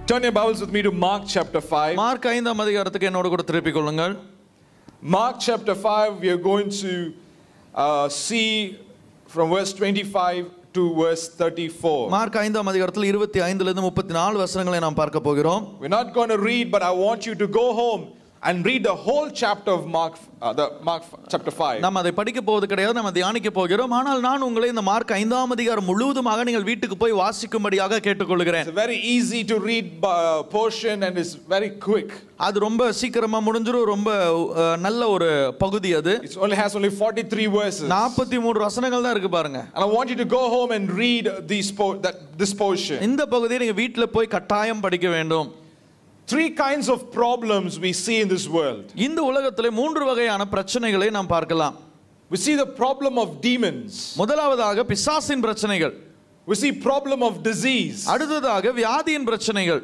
Turn your Bibles with me to Mark chapter 5. Mark 5ஆம் அதிகாரத்துக்கு என்னோடு கூட திருப்பிக் கொள்ளுங்கள். Mark chapter 5, we are going to see from verse 25 to verse 34. Mark 5ஆம் அதிகாரத்தில் 25 லிருந்து 34 வசனங்களை நாம் பார்க்க போகிறோம். We're not going to read, but I want you to go home and read the whole chapter of Mark chapter 5. நாம் அதை படிக்க போவது கிடையாது, நாம் தியானிக்க போகிறோம். ஆனால் நான் உங்களை இந்த மார்க் 5ஆம் அதிகாரம் முழுவதுமாக நீங்கள் வீட்டுக்கு போய் வாசிக்கும்படியாக கேட்டுக்கொள்கிறேன். It's a very easy to read portion and it's very quick. அது ரொம்ப சீக்கிரமா முடிஞ்சிரும், ரொம்ப நல்ல ஒரு பகுதி அது. It has only 43 verses. 43 வசனங்கள் தான் இருக்கு பாருங்க. And I want you to go home and read this portion. இந்த பகுதியை நீங்க வீட்ல போய் கட்டாயம் படிக்க வேண்டும். Three kinds of problems we see in this world. இந்த உலகத்திலே மூன்று வகையான பிரச்சனைகளை நாம் பார்க்கலாம். We see the problem of demons. முதலாவதாக பிசாசின் பிரச்சனைகள். We see problem of disease. அடுத்ததாக வியாதியின் பிரச்சனைகள்.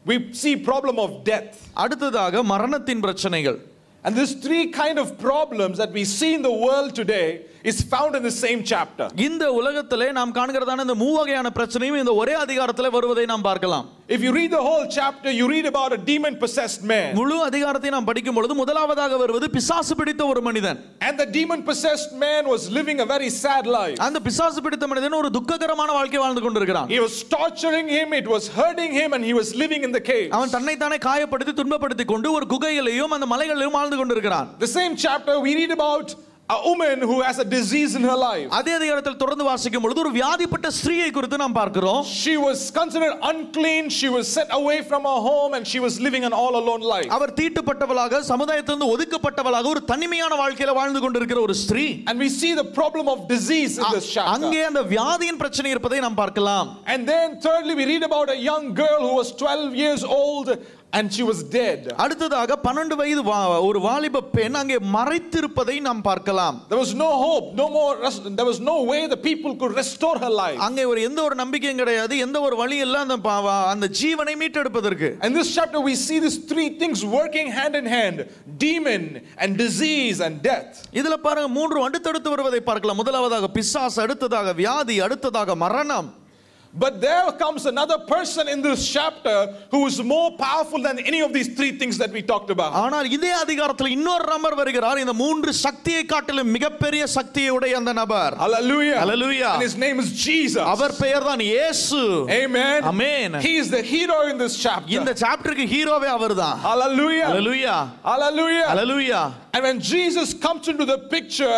We see problem of death. அடுத்ததாக மரணத்தின் பிரச்சனைகள். And these three kind of problems that we see in the world today is found in the same chapter. இந்த உலகத்திலே நாம் காண்கிறதான இந்த மூவகையான பிரச்சனையும் இந்த ஒரே அதிகாரத்திலே வருவதை நாம் பார்க்கலாம். If you read the whole chapter, you read about a demon possessed man. முழு அதிகாரத்தை நாம் படிக்கும் பொழுது முதலாவதாக வருவது பிசாசு பிடித்த ஒரு மனிதன். And the demon possessed man was living a very sad life. அந்த பிசாசு பிடித்த மனிதன் ஒரு துக்ககரமான வாழ்க்கை வாழ்ந்து கொண்டிருக்கிறான். He was torturing him, it was hurting him, and he was living in the cave. அவன் தன்னை தானே காயப்படுத்தி துன்பப்படுத்திக் கொண்டு ஒரு குகையிலேயும் அந்த மலைகளிலும் வாழ்ந்து கொண்டிருக்கிறான். The same chapter we read about a woman who has a disease in her life. அதே அதிகாரத்தில் தொடர்ந்து வாசிக்கும் பொழுது ஒரு வியாதிப்பட்ட ஸ்திரீயை குறித்து நாம் பார்க்கிறோம். She was considered unclean, she was set away from her home and she was living an all alone life. அவர் தீட்டுப்பட்டவளாக சமுதாயத்திலிருந்து ஒதுக்கப்பட்டவளாக ஒரு தனிமையான வாழ்க்கையில வாழ்ந்து கொண்டிருக்கிற ஒரு ஸ்திரீ. And we see the problem of disease in this chapter. அங்கே அந்த வியாதியின் பிரச்சனை இருப்பதை நாம் பார்க்கலாம். And then thirdly we read about a young girl who was 12 years old and she was dead. அடுத்ததாக 12 வயது ஒரு வாலிப பெண் அங்கே மறைத்திருப்பதை நாம் பார்க்கலாம். There was no hope, there was no way the people could restore her life. அங்கே ஒரு எந்த ஒரு நம்பிக்கையும் கிடையாது, எந்த ஒரு வழி இல்ல அந்த ஜீவனை மீட்டெடுப்பதற்கு. In this chapter we see these three things working hand in hand: demon and disease and death. இதுல பாருங்க மூன்று அடுத்தடுத்து வருவதை பார்க்கலாம். முதலாவதாக பிசாசு, அடுத்ததாக வியாதி, அடுத்ததாக மரணம். But there comes another person in this chapter who is more powerful than any of these three things that we talked about. ஆனால் இதே அதிகாரத்தில் இன்னொரு நபர் வருகிறார். இந்த மூன்று சக்தியை காட்டிலும் மிகப்பெரிய சக்தியை உடைய அந்த நபர். Hallelujah. Hallelujah. And his name is Jesus. அவர் பெயர் தான் இயேசு. Amen. Amen. He is the hero in this chapter. இந்த சாப்டருக்கு ஹீரோவே அவர்தான். Hallelujah. Hallelujah. Hallelujah. Hallelujah. And when Jesus comes into the picture,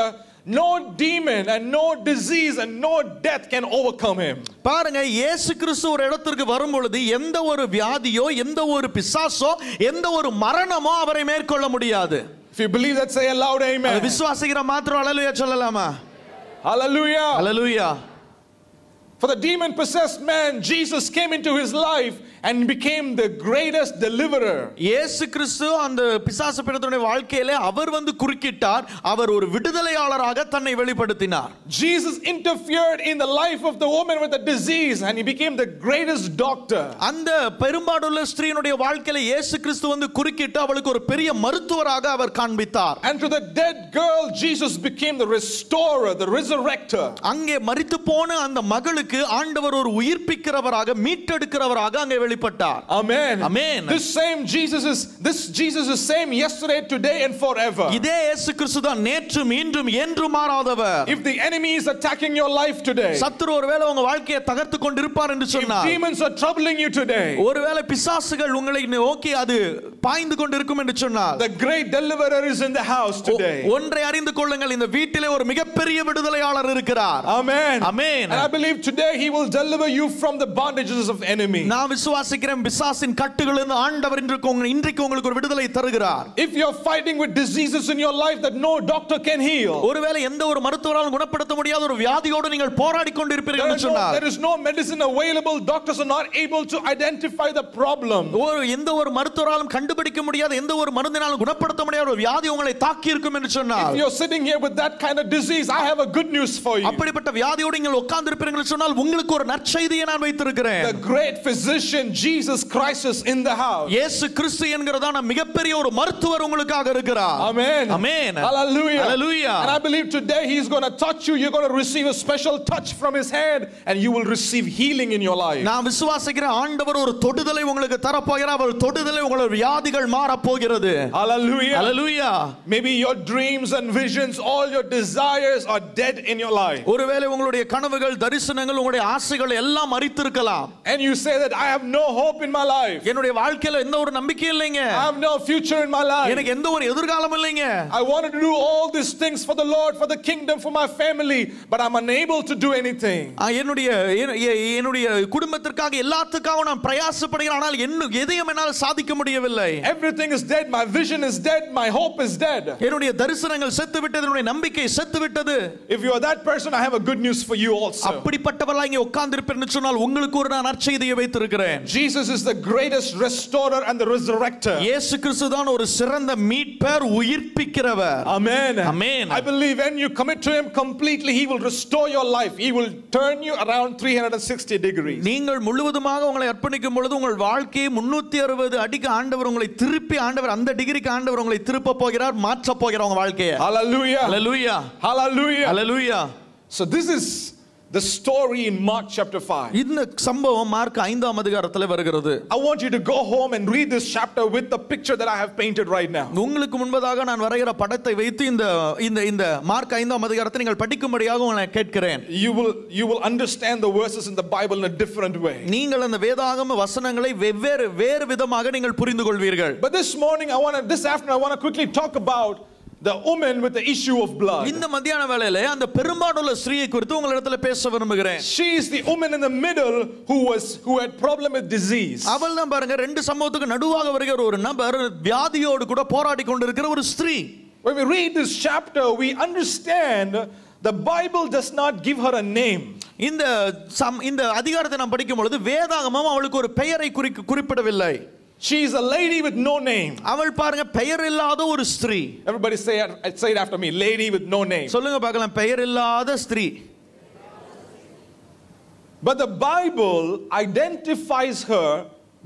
no demon and no disease and no death can overcome him. பாருங்க, இயேசு கிறிஸ்து ஒரு இடத்திற்கு வரும் பொழுது எந்த ஒரு வியாதியோ எந்த ஒரு பிசாசோ எந்த ஒரு மரணமோ அவரை மேற்கொள்ள முடியாது. If you believe that, say aloud amen. விசுவாசிக்கிற மாத்திரம் ஹalleluya சொல்லலாமா? Hallelujah. Hallelujah. For the demon possessed man, Jesus came into his life and became the greatest deliverer. இயேசு கிறிஸ்து அந்த பிசாசு பிடித்தவனுடைய வாழ்க்கையிலே அவர் வந்து குறுக்கிட்டார். அவர் ஒரு விடுதலையாளராக தன்னை வெளிப்படுத்தினார். Jesus interfered in the life of the woman with the disease and he became the greatest doctor. அந்த பெரும்பாடுள்ள ஸ்திரீனுடைய வாழ்க்கையிலே இயேசு கிறிஸ்து வந்து குறுக்கிட்டு அவளுக்கு ஒரு பெரிய மருத்துவராக அவர் காண்பித்தார். And to the dead girl, Jesus became the restorer, the resurrector. அங்கே மரித்து போன அந்த மகளுக்கு ஆண்டவர் ஒரு உயிர்ப்பிக்கிறவராக மீட்டெடுக்கிறவராக அங்கே வெளிப்பட்டார். Amen. Amen. This Jesus is same yesterday, today and forever. இதே இயேசு கிறிஸ்து தான் நேற்றும் இன்றும் என்றும் மாறாதவர். If the enemy is attacking your life today, சத்துரு ஒருவேளை உங்க வாழ்க்கையை தகர்த்து கொண்டிருப்பார் என்று சொன்னார், if demons are troubling you today, ஒருவேளை பிசாசுகள் உங்களை நோக்கி அது பாய்ந்து கொண்டிருக்கும் என்று சொன்னார், the great deliverer is in the house today. ஒன்றை அறிந்து கொள்ளுங்கள், இந்த வீட்டிலே ஒரு மிகப்பெரிய விடுதலையாளர் இருக்கிறார். Amen. Amen. And I believe today he will deliver you from the bondages of enemy. நான் விசுவாசிக்கிறேன் பிசாசின் கட்டுகளிலிருந்து ஆண்டவர் இன்றைக்கு உங்களுக்கு ஒரு விடுதலை தருகிறார். If you are fighting with diseases in your life that no doctor can heal, ஒருவேளை எந்த ஒரு மருத்துவராலும் குணப்படுத்த முடியாத ஒரு வியாதியோடு நீங்கள் போராடி கொண்டிருப்பீர்கள் என்று சொன்னார், there is no medicine available, doctors are not able to identify the problem. எந்த ஒரு மருத்துவராலும் கண்டுபிடிக்க முடியாத எந்த ஒரு மருந்தினாலும் குணப்படுத்த முடியாத ஒரு வியாதி உங்களை தாக்கி இருக்கும் என்று சொன்னார், if you are sitting here with that kind of disease, I have a good news for you. அப்படிப்பட்ட வியாதியோடு நீங்கள் உட்கார்ந்திருப்பீர்கள் என்று சொன்னால் உங்களுக்கு ஒரு நற்செய்தியை நான் வைத்திருக்கிறேன். The great physician physician Jesus Christ is in the house. இயேசு கிறிஸ்து என்கிறதான மிகப்பெரிய ஒரு மருத்துவர் உங்களுக்காக இருக்கிறார். Amen. Amen. Hallelujah. Hallelujah. And I believe today He's going to touch you. You're going to receive a special touch from His hand, and you will receive healing in your life. நான் விசுவாசிக்கிறேன் ஆண்டவர் ஒரு தொடுதலை உங்களுக்கு தர போகிறார். அவர் தொடுதலை உங்களுடைய வியாதிகள் மாற போகிறது. Hallelujah. Hallelujah. Maybe your dreams and visions, all your desires are dead in your life. ஒருவேளை உங்களுடைய கனவுகள், தரிசனங்கள், உங்களுடைய ஆசைகள் எல்லாம் மரித்திருக்கலாம். And you say that I have no hope in my life. என்னுடைய வாழ்க்கையில எந்த ஒரு நம்பிக்கை இல்லைங்க. I have no future in my life. எனக்கு எந்த ஒரு எதிர்காலம் இல்லைங்க. I wanted to do all these things for the Lord, for the kingdom, for my family, but I'm unable to do anything. என்னுடைய குடும்பத்திற்காக எல்லாத்துக்காக நான் பிரயாசப்படுகிறேன், ஆனால் எதையும் என்னால் சாதிக்க முடியவில்லை. Everything is dead. My vision is dead. My hope is dead. என்னுடைய தரிசனங்கள் செத்து விட்டது, என்னுடைய நம்பிக்கை செத்து விட்டது. If you are that person, I have a good news for you also. அப்படிப்பட்டவர்களாக இங்கே உட்கார்ந்திருப்பேன்னு சொன்னால் உங்களுக்கு ஒரு நான் நற்செய்தியை வைத்திருக்கிறேன். Jesus is the greatest restorer and the resurrector. இயேசு கிறிஸ்து தான் ஒரு சிறந்த மீட்பர், உயிர்ப்பிக்கிறவர். Amen. Amen. I believe when you commit to Him completely, He will restore your life. He will turn you around 360 degrees. நீங்கள் முழுவதுமாக உங்களை அர்ப்பணிக்கும் பொழுது உங்கள் வாழ்க்கையை 360 அடிக்கு ஆண்டவர் உங்களை திருப்பி அந்த டிகிரிக்கு ஆண்டவர் உங்களை திருப்ப போகிறார், மாற்ற போகிறார் உங்க வாழ்க்கையை. Hallelujah. Hallelujah. Hallelujah. Hallelujah. So this is the story in Mark chapter 5. இந்த சம்பவம் மார்க் 5ஆம் அதிகாரத்தில் வருகிறது. I want you to go home and read this chapter with the picture that I have painted right now. உங்களுக்கு முன்பதாக நான் வரைகிற படத்தை வைத்து இந்த மார்க் 5ஆம் அதிகாரத்தை நீங்கள் படிக்கும்படியாக உங்களை கேட்கிறேன். You will understand the verses in the Bible in a different way. நீங்கள் அந்த வேதாகம வசனங்களை வேறு விதமாக நீங்கள் புரிந்து கொள்வீர்கள். But this afternoon I want to quickly talk about the woman with the issue of blood. இந்த மத்தியான வேளையிலே அந்த பெரும்பாடுள்ள ஸ்திரீயை குறித்து உங்களிடத்தில் பேச விரும்புகிறேன். She is the woman in the middle who had problem with disease. அவள் தான் பாருங்க ரெண்டு சம்பவத்துக்கு நடுவாக வருகிற ஒரு நபர், வியாதியோடு கூட போராடி கொண்டிருக்கிற ஒரு ஸ்திரீ. When we read this chapter, we understand the Bible does not give her a name. இந்த அதிகாரத்தை நாம் படிக்கும் பொழுது வேதாகமம் அவளுக்கு ஒரு பெயரை குறிப்பிடவில்லை. She is a lady with no name. அவள் பாருங்க பெயர் இல்லாத ஒரு ஸ்திரீ. Everybody say it after me. Lady with no name. சொல்லுங்க பார்க்கலாம், பெயர் இல்லாத ஸ்திரீ. But the Bible identifies her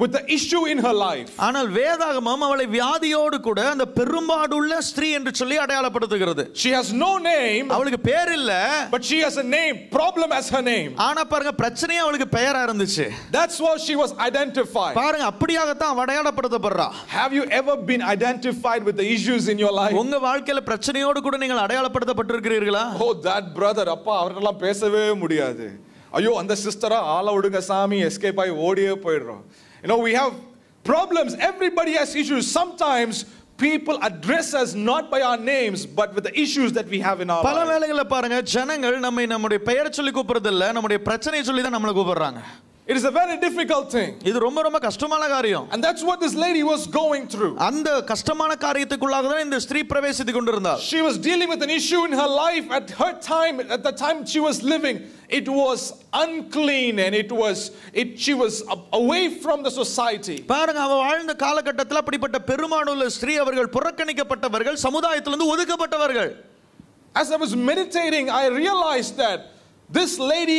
with the issue in her life. ஆனால் வேதாகமம் அவளை வியாதியோடு கூட அந்த பெரும்பாடுள்ள ஸ்திரீ என்று சொல்லி அடையாளப்படுத்துகிறது. She has no name. அவளுக்கு பெயர் இல்ல. But she has a name. Problem as her name. ஆனா பாருங்க பிரச்சனையே அவளுக்கு பெயரா இருந்துச்சு. That's how she was identified. பாருங்க அப்படியாக தான் அடையாளப்படுத்தப்படுறா. Have you ever been identified with the issues in your life? உங்க வாழ்க்கையில பிரச்சனையோடு கூட நீங்கள் அடையாளப்படுத்தப்பட்டிருக்கிறீர்களா? Oh, that brother, அப்பா அவரெல்லாம் பேசவே முடியாது. ஐயோ அந்த சிஸ்டரா ஆள விடுங்க சாமி, எஸ்கேப் ஆகி ஓடியே போயிடுறோம். You know, we have problems. Everybody has issues. Sometimes people address us not by our names but with the issues that we have in our life. பல வேளைகளில் பாருங்க ஜனங்கள் நம்முடைய பெயரை சொல்லி கூப்பிடுறது இல்ல, நம்முடைய பிரச்சனையை சொல்லி தான் நம்மளை கூப்பிடுறாங்க. It is a very difficult thing. இது ரொம்ப கஷ்டமான காரியம். And that's what this lady was going through. அந்த கஷ்டமான காரியத்துக்குள்ளாக தான் இந்த ஸ்திரீ பிரவேசித்து கொண்டிருந்தார். She was dealing with an issue in her life at the time she was living. It was unclean and she was away from the society. பாருங்க அவ வாழ்ந்த காலகட்டத்தில் அப்படிப்பட்ட பெரும்பாடுள்ள ஸ்திரீ அவர்கள் புறக்கணிக்கப்பட்டவர்கள், சமுதாயத்திலிருந்து ஒதுக்கப்பட்டவர்கள். As I was meditating, I realized that this lady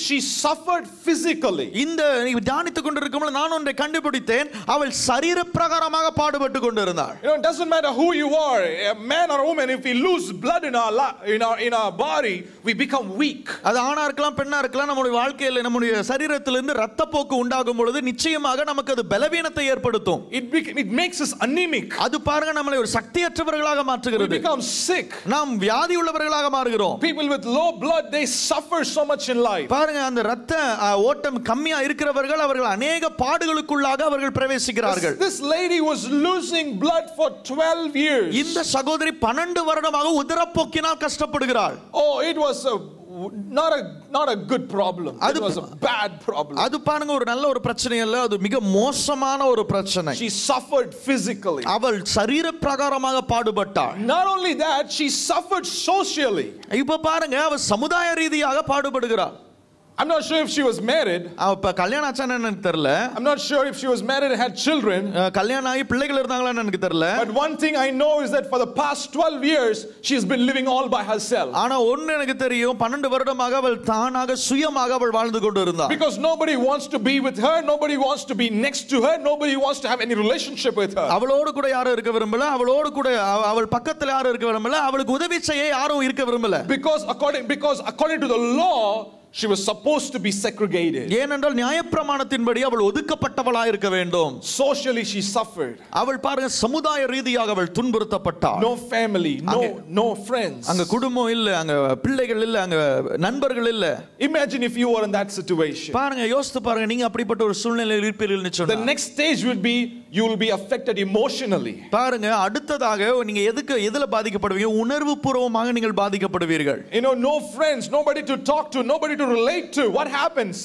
she suffered physically. இந்த தியானித்துக் கொண்டிருக்கும்போது நான் ஒன்றை கண்டுபிடித்தேன், அவள் சரீர பிரகாரமாக பாடுபட்டு கொண்டிருந்தாள். You know, it doesn't matter who you are, a man or a woman, if we lose blood in our body, we become weak. அது ஆணா இருக்கலாம் பெண்ணா இருக்கலாம், நம்முடைய வாழ்க்கையில நம்முடைய சரீரத்திலிருந்து இரத்தப்போக்கு உண்டாகும் பொழுது நிச்சயமாக நமக்கு அது பலவீனத்தை ஏற்படுத்தும். It makes us anemic. அது பாருங்க நம்மளை ஒரு சக்தியற்றவர்களாக மாற்றுகிறது. We become sick. நாம் வியாதி உள்ளவர்களாக மாறுகிறோம். People with low blood, they suffer so much in life. பாருங்க அந்த இரத்த ஓட்டம் கம்மியா இருக்கிறவர்கள் அவர்கள் அநேக பாடுகளுக்குள்ளாக அவர்கள் பிரவேசிக்கிறார்கள். This lady was losing blood for 12 years. இந்த சகோதரி 12 வருடமாக உதிரப்போக்கினால் கஷ்டப்படுகிறாள். Oh, it was not a good problem. It was a bad problem. அது பாருங்க ஒரு நல்ல ஒரு பிரச்சனை இல்ல, அது மிக மோசமான ஒரு பிரச்சனை. She suffered physically. அவள் சரீர பிரகாரமாக பாடுபட்டாள். Not only that, she suffered socially. இப்ப பாருங்க அவ சமுதாய ரீதியாக பாடுபடுகிறாள். I'm not sure if she was married. அப்ப கல்யாணம் ஆச்சான்னு எனக்கு தெரியல. I'm not sure if she was married and had children. கல்யாணம் ஆகி பிள்ளைகள் இருந்தாங்களான்னு எனக்கு தெரியல. But one thing I know is that for the past 12 years she's been living all by herself. ஆனா ஒன்னு எனக்கு தெரியும், 12 வருடமாக அவள் தானாக சுயமாக அவள் வாழ்ந்து கொண்டு இருந்தாள். Because nobody wants to be with her, nobody wants to be next to her, nobody wants to have any relationship with her. அவளோடு கூட யாரும் இருக்க விரும்பல, அவளோடு கூட அவள் பக்கத்துல யாரும் இருக்க விரும்பல, அவளுக்கு உதவி செய்ய யாரும் இருக்க விரும்பல. Because according to the law she was supposed to be segregated. ஏனென்றால் நியாயப்பிரமாணத்தின்படி அவள் ஒதுக்கப்பட்டவளாய் இருக்க வேண்டும். Socially she suffered. அவள் பாருங்க சமுதாய ரீதியாக அவள் துன்புறுத்தப்பட்டாள். No family, no friends. அங்க குடும்பம் இல்ல, அங்க பிள்ளைகள் இல்ல, அங்க நண்பர்கள் இல்ல. Imagine if you were in that situation. பாருங்க, யோசித்து பாருங்க, நீங்க அப்படிப்பட்ட ஒரு சூழ்நிலையில் இருப்பீர்கள்னு சொன்னா the next stage would be you will be affected emotionally. பாருங்க, அடுத்ததாக நீங்க எதுல பாதிக்கப்படுவீங்க? உணர்வு பூர்வமாக நீங்கள் பாதிக்கப்படுவீர்கள். You know, no friends, nobody to talk to, nobody to relate to. What happens?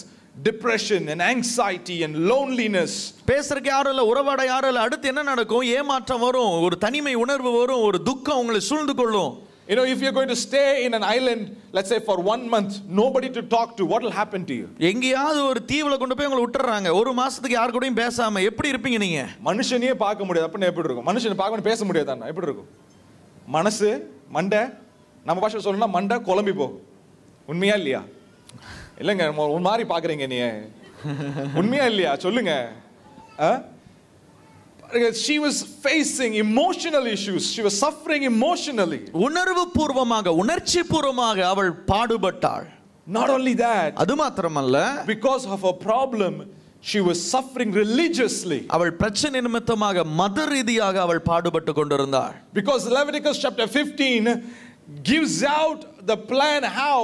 Depression and anxiety and loneliness. பேசுறதுக்கு யாரும் இல்ல, உறவாட யாரும் இல்ல. அடுத்து என்ன நடக்கும்? ஏமாற்றம் வரும், ஒரு தனிமை உணர்வு வரும், ஒரு துக்கம் உங்களை சூழ்ந்து கொள்ளும். You know, if you're going to stay in an island, let's say for 1 month, nobody to talk to, what will happen to you? எங்கேயாவது ஒரு தீவுல கொண்டு போய் உங்களை விட்டுறாங்க, ஒரு மாசத்துக்கு யார் கூடயும் பேசாம எப்படி இருப்பீங்க நீங்க? மனுஷனையே பார்க்க முடியாது. அப்ப எப்படி இருக்கும்? மனுஷனை பார்க்க பேச முடியாதான்னா எப்படி இருக்கும்? மனசு மண்டை, நம்ம பாஷையில் சொல்லணும்னா மண்டை குழம்பி போகும். உண்மையா இல்லையா? இல்லைங்க, ஒரு மாதிரி பாக்குறீங்க நீ. உண்மையா இல்லையா சொல்லுங்க. She was facing emotional issues. She was suffering emotionally. உணர்வு பூர்வமாக, உணர்ச்சி பூர்வமாக அவள் பாடுபட்டாள். Not only that, அது மாத்திரமல்ல, because of her problem she was suffering religiously. அவள் பிரச்சனை நிமித்தமாக மத ரீதியாக அவள் பாடுபட்டு கொண்டிருந்தாள். Because Leviticus chapter 15 gives out the plan how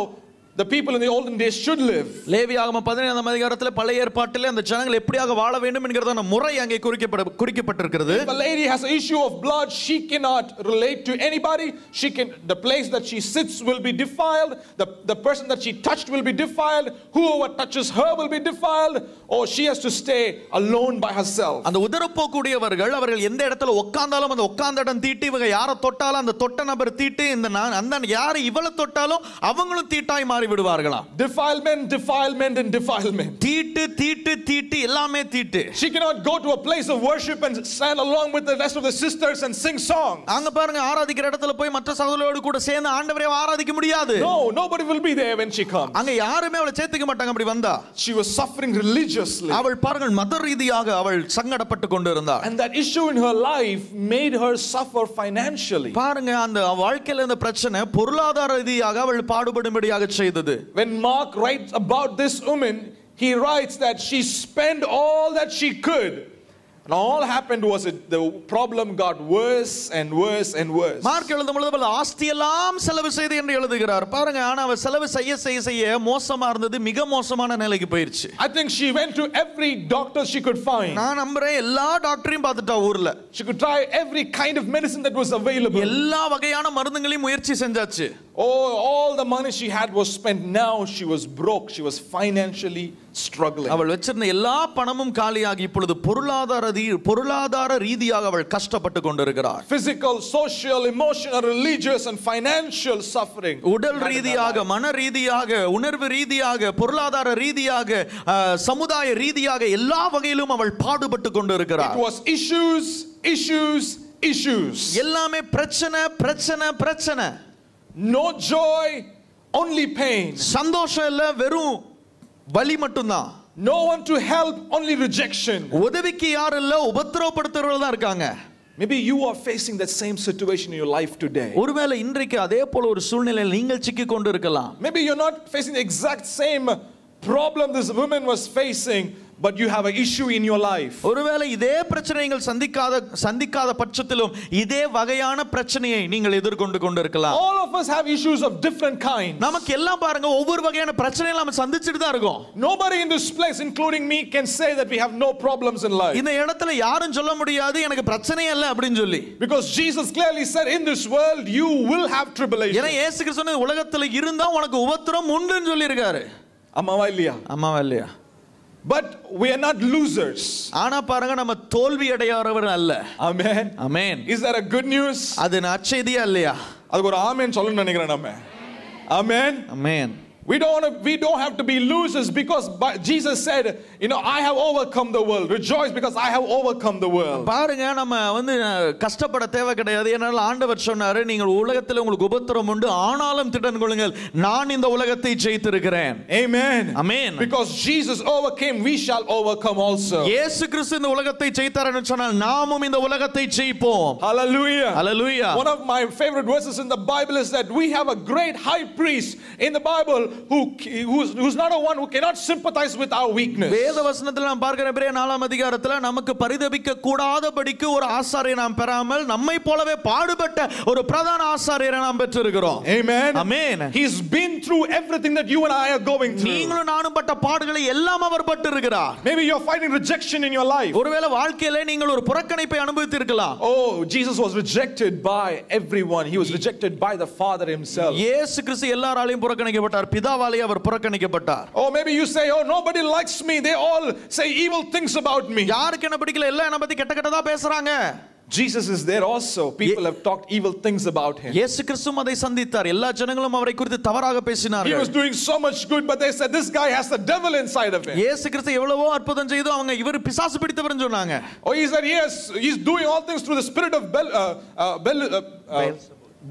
the people in the olden days should live. லேவியாகமம் 15ஆம் அதிகாரத்தில் பழைய ஏற்பாட்டிலே அந்த ஜனங்கள் எப்படியாக வாழ வேண்டும் என்கிறதான முறை அங்கே குறிக்கப்பட்டிருக்கிறது. If a lady has an issue of blood, she cannot relate to anybody. The place that she sits will be defiled. The person that she touched will be defiled. Whoever touches her will be defiled. Or she has to stay alone by herself. அந்த உதரப்போக்கூடியவர்கள் அவர்கள் எந்த இடத்துல உட்கார்ந்தாலும் அந்த உட்கார்ந்த இடம் தீட்டு, இவங்க யாரை தொட்டாலும் அந்த தொட்ட நபர் தீட்டு, அந்த யாரை இவளை தொட்டாலும் அவங்களும் தீட்டாய் மாறி விடுவார்களாம். Defilement and defilement. தீட்டு தீட்டு தீட்டு எல்லாமே தீட்டு. She cannot go to a place of worship and stand along with the rest of the sisters and sing songs. அங்க பாருங்க, ஆராதிக்கிற இடத்துல போய் மற்ற சகோதரர்களோடு கூட சேர்ந்து ஆண்டவரை ஆராதிக்க முடியாது. No, nobody will be there when she comes. அங்க யாருமே அவளை சேர்த்துக்க மாட்டாங்க அப்படி வந்தா. She was suffering religiously. அவள் பாருங்கள் மத ரீதியாக அவள் சங்கடப்பட்டு கொண்டிருந்தாள். And that issue in her life made her suffer financially. பாருங்க, அந்த வாழ்க்கையில இந்த பிரச்சனை பொருளாதார ரீதியாக அவள் பாடுபடும்படியாக செய்தது. When Mark writes about this woman, he writes that she spent all that she could. And all happened was the problem got worse and worse and worse. Mark எழுதும் பொழுது ஆஸ்தி எல்லாம் செலவு செய்து என்று எழுதுகிறார். பாருங்க, ஆனா அவ செலவு செய்ய மோசமா இருந்தது, மிக மோசமான நிலைக்கு போயிருச்சு. I think she went to every doctor she could find. நான் நம்புறேன் எல்லா டாக்டரையும் பார்த்துட்டா ஊர்ல. She could try every kind of medicine that was available. எல்லா வகையான மருந்துகளையும் முயற்சி செஞ்சாச்சு. Oh, all the money she had was spent. Now she was broke. She was financially struggling. அவள் வச்சிருந்த எல்லா பணமும் காலியாகி இப்பொழுது பொருளாதார ரீதியாக அவள் கஷ்டப்பட்டு கொண்டிருக்கிறார். Physical, social, emotional, religious and financial suffering. உடல் ரீதியாக, மன ரீதியாக, உணர்வு ரீதியாக, பொருளாதார ரீதியாக, சமுதாய ரீதியாக எல்லா வகையிலும் அவள் பாடுபட்டு கொண்டிருக்கிறார். It was issues. எல்லாமே பிரச்சனை. No joy, only pain. சந்தோஷம் இல்ல, வெறும் வலி மட்டும்தான். No one to help, only rejection. உதவிக்கு யாரும் இல்ல, உபத்திரவப்படுத்துறவங்க தான் இருக்காங்க. Maybe you are facing that same situation in your life today. ஒருவேளை இன்றைக்கு அதே போல ஒரு சூழ்நிலையில் நீங்கள் சிக்கிக் கொண்டு இருக்கலாம். Maybe you're not facing the exact same problem this woman was facing, but you have an issue in your life. ஒருவேளை இதே பிரச்சனை நீங்கள் சந்திக்காத பட்சத்திலும் இதே வகையான பிரச்சனையை நீங்கள் எதிர்கொண்டு கொண்டிருக்கலாம். All of us have issues of different kinds. நமக்கு எல்லாம் பாருங்க ஒவ்வொரு வகையான பிரச்சனைகளை நாம சந்திச்சிட்டு தான் இருக்கோம். Nobody in this place including me can say that we have no problems in life. இந்த இடத்துல யாரும் சொல்ல முடியாது எனக்கு பிரச்சனையே இல்ல அப்படினு சொல்லி. Because Jesus clearly said in this world you will have tribulation. ஏன்னா இயேசு கிறிஸ்து சொன்னது உலகத்துல இருந்தா உனக்கு உபத்திரம் உண்டுன்னு சொல்லி இருக்காரு. அம்மாவா இல்லையா? But we are not losers. ஆனா பாருங்க நம்ம தோல்வி அடையாதவர் அல்ல. Amen. Is that a good news? அது நற்செய்தியா இல்லையா? அதுக்கு ஒரு ஆமென் சொல்லணும்னு நினைக்கிறேன் நம்ம. Amen. We don't have to be losers because Jesus said, I have overcome the world. Rejoice because I have overcome the world. பாருங்க, நம்ம வந்து கஷ்டப்பட தேவை கிடையாது. ஏனால ஆண்டவர் சொன்னாரு, நீங்கள் உலகத்தில் உங்களுக்கு உபத்திரம் உண்டு, ஆனாலும் திடன் கொள்ளுங்கள், நான் இந்த உலகத்தை ஜெயித்திருக்கிறேன். Amen. Amen. Because Jesus overcame, we shall overcome also. இயேசு கிறிஸ்து இந்த உலகத்தை ஜெயித்தார்னு சொன்னால் நாமும் இந்த உலகத்தை ஜெயிப்போம். Hallelujah. Hallelujah. One of my favorite verses in the Bible is that we have a great high priest in the Bible who's not a one who cannot sympathize with our weakness. வேத வசனத்தில் நாம் பார்க்கிற எபிரேயர் 4ஆம் அதிகாரத்தில் நமக்கு பரிதபிக்க கூடாதபடிக்கு ஒரு ஆசாரியை நாம் பெறாமல் நம்மை போலவே பாடுபட்ட ஒரு பிரதான ஆசாரியரை நாம் பெற்றிருக்கிறோம். Amen. Amen. He's been through everything that you and I are going through. நீங்களும் நானும் பட்ட பாடுகளை எல்லாம் அவர் பட்டிருக்கிறார். Maybe you're fighting rejection in your life. ஒருவேளை வாழ்க்கையிலே நீங்கள் ஒரு புறக்கணிப்பை அனுபவித்திருக்கலாம். Oh, Jesus was rejected by everyone. He was rejected by the Father himself. இயேசு கிறிஸ்து எல்லாராலையும் புறக்கணிக்கப்பட்டார். பிதாவாலே அவர் புறக்கணிக்கப்பட்டார். Oh, maybe you say, oh, nobody likes me. They all say evil things about me. யாருக்கு என்ன பிடிக்கல, எல்லாம் என்ன பத்தி கெட்ட கெட்டதா பேசுறாங்க. Jesus is there also. People have talked evil things about him. இயேசு கிறிஸ்துவும் அதை சந்தித்தார். எல்லா ஜனங்களும் அவரை குறித்து தவறாக பேசினார்கள். He was doing so much good, but they said this guy has the devil inside of him. இயேசு கிறிஸ்து எவ்வளவோ அற்புதம் செய்து அவங்க இவர் பிசாசு பிடித்தவர்னு சொன்னாங்க. Oh, he said he's doing all things through the spirit of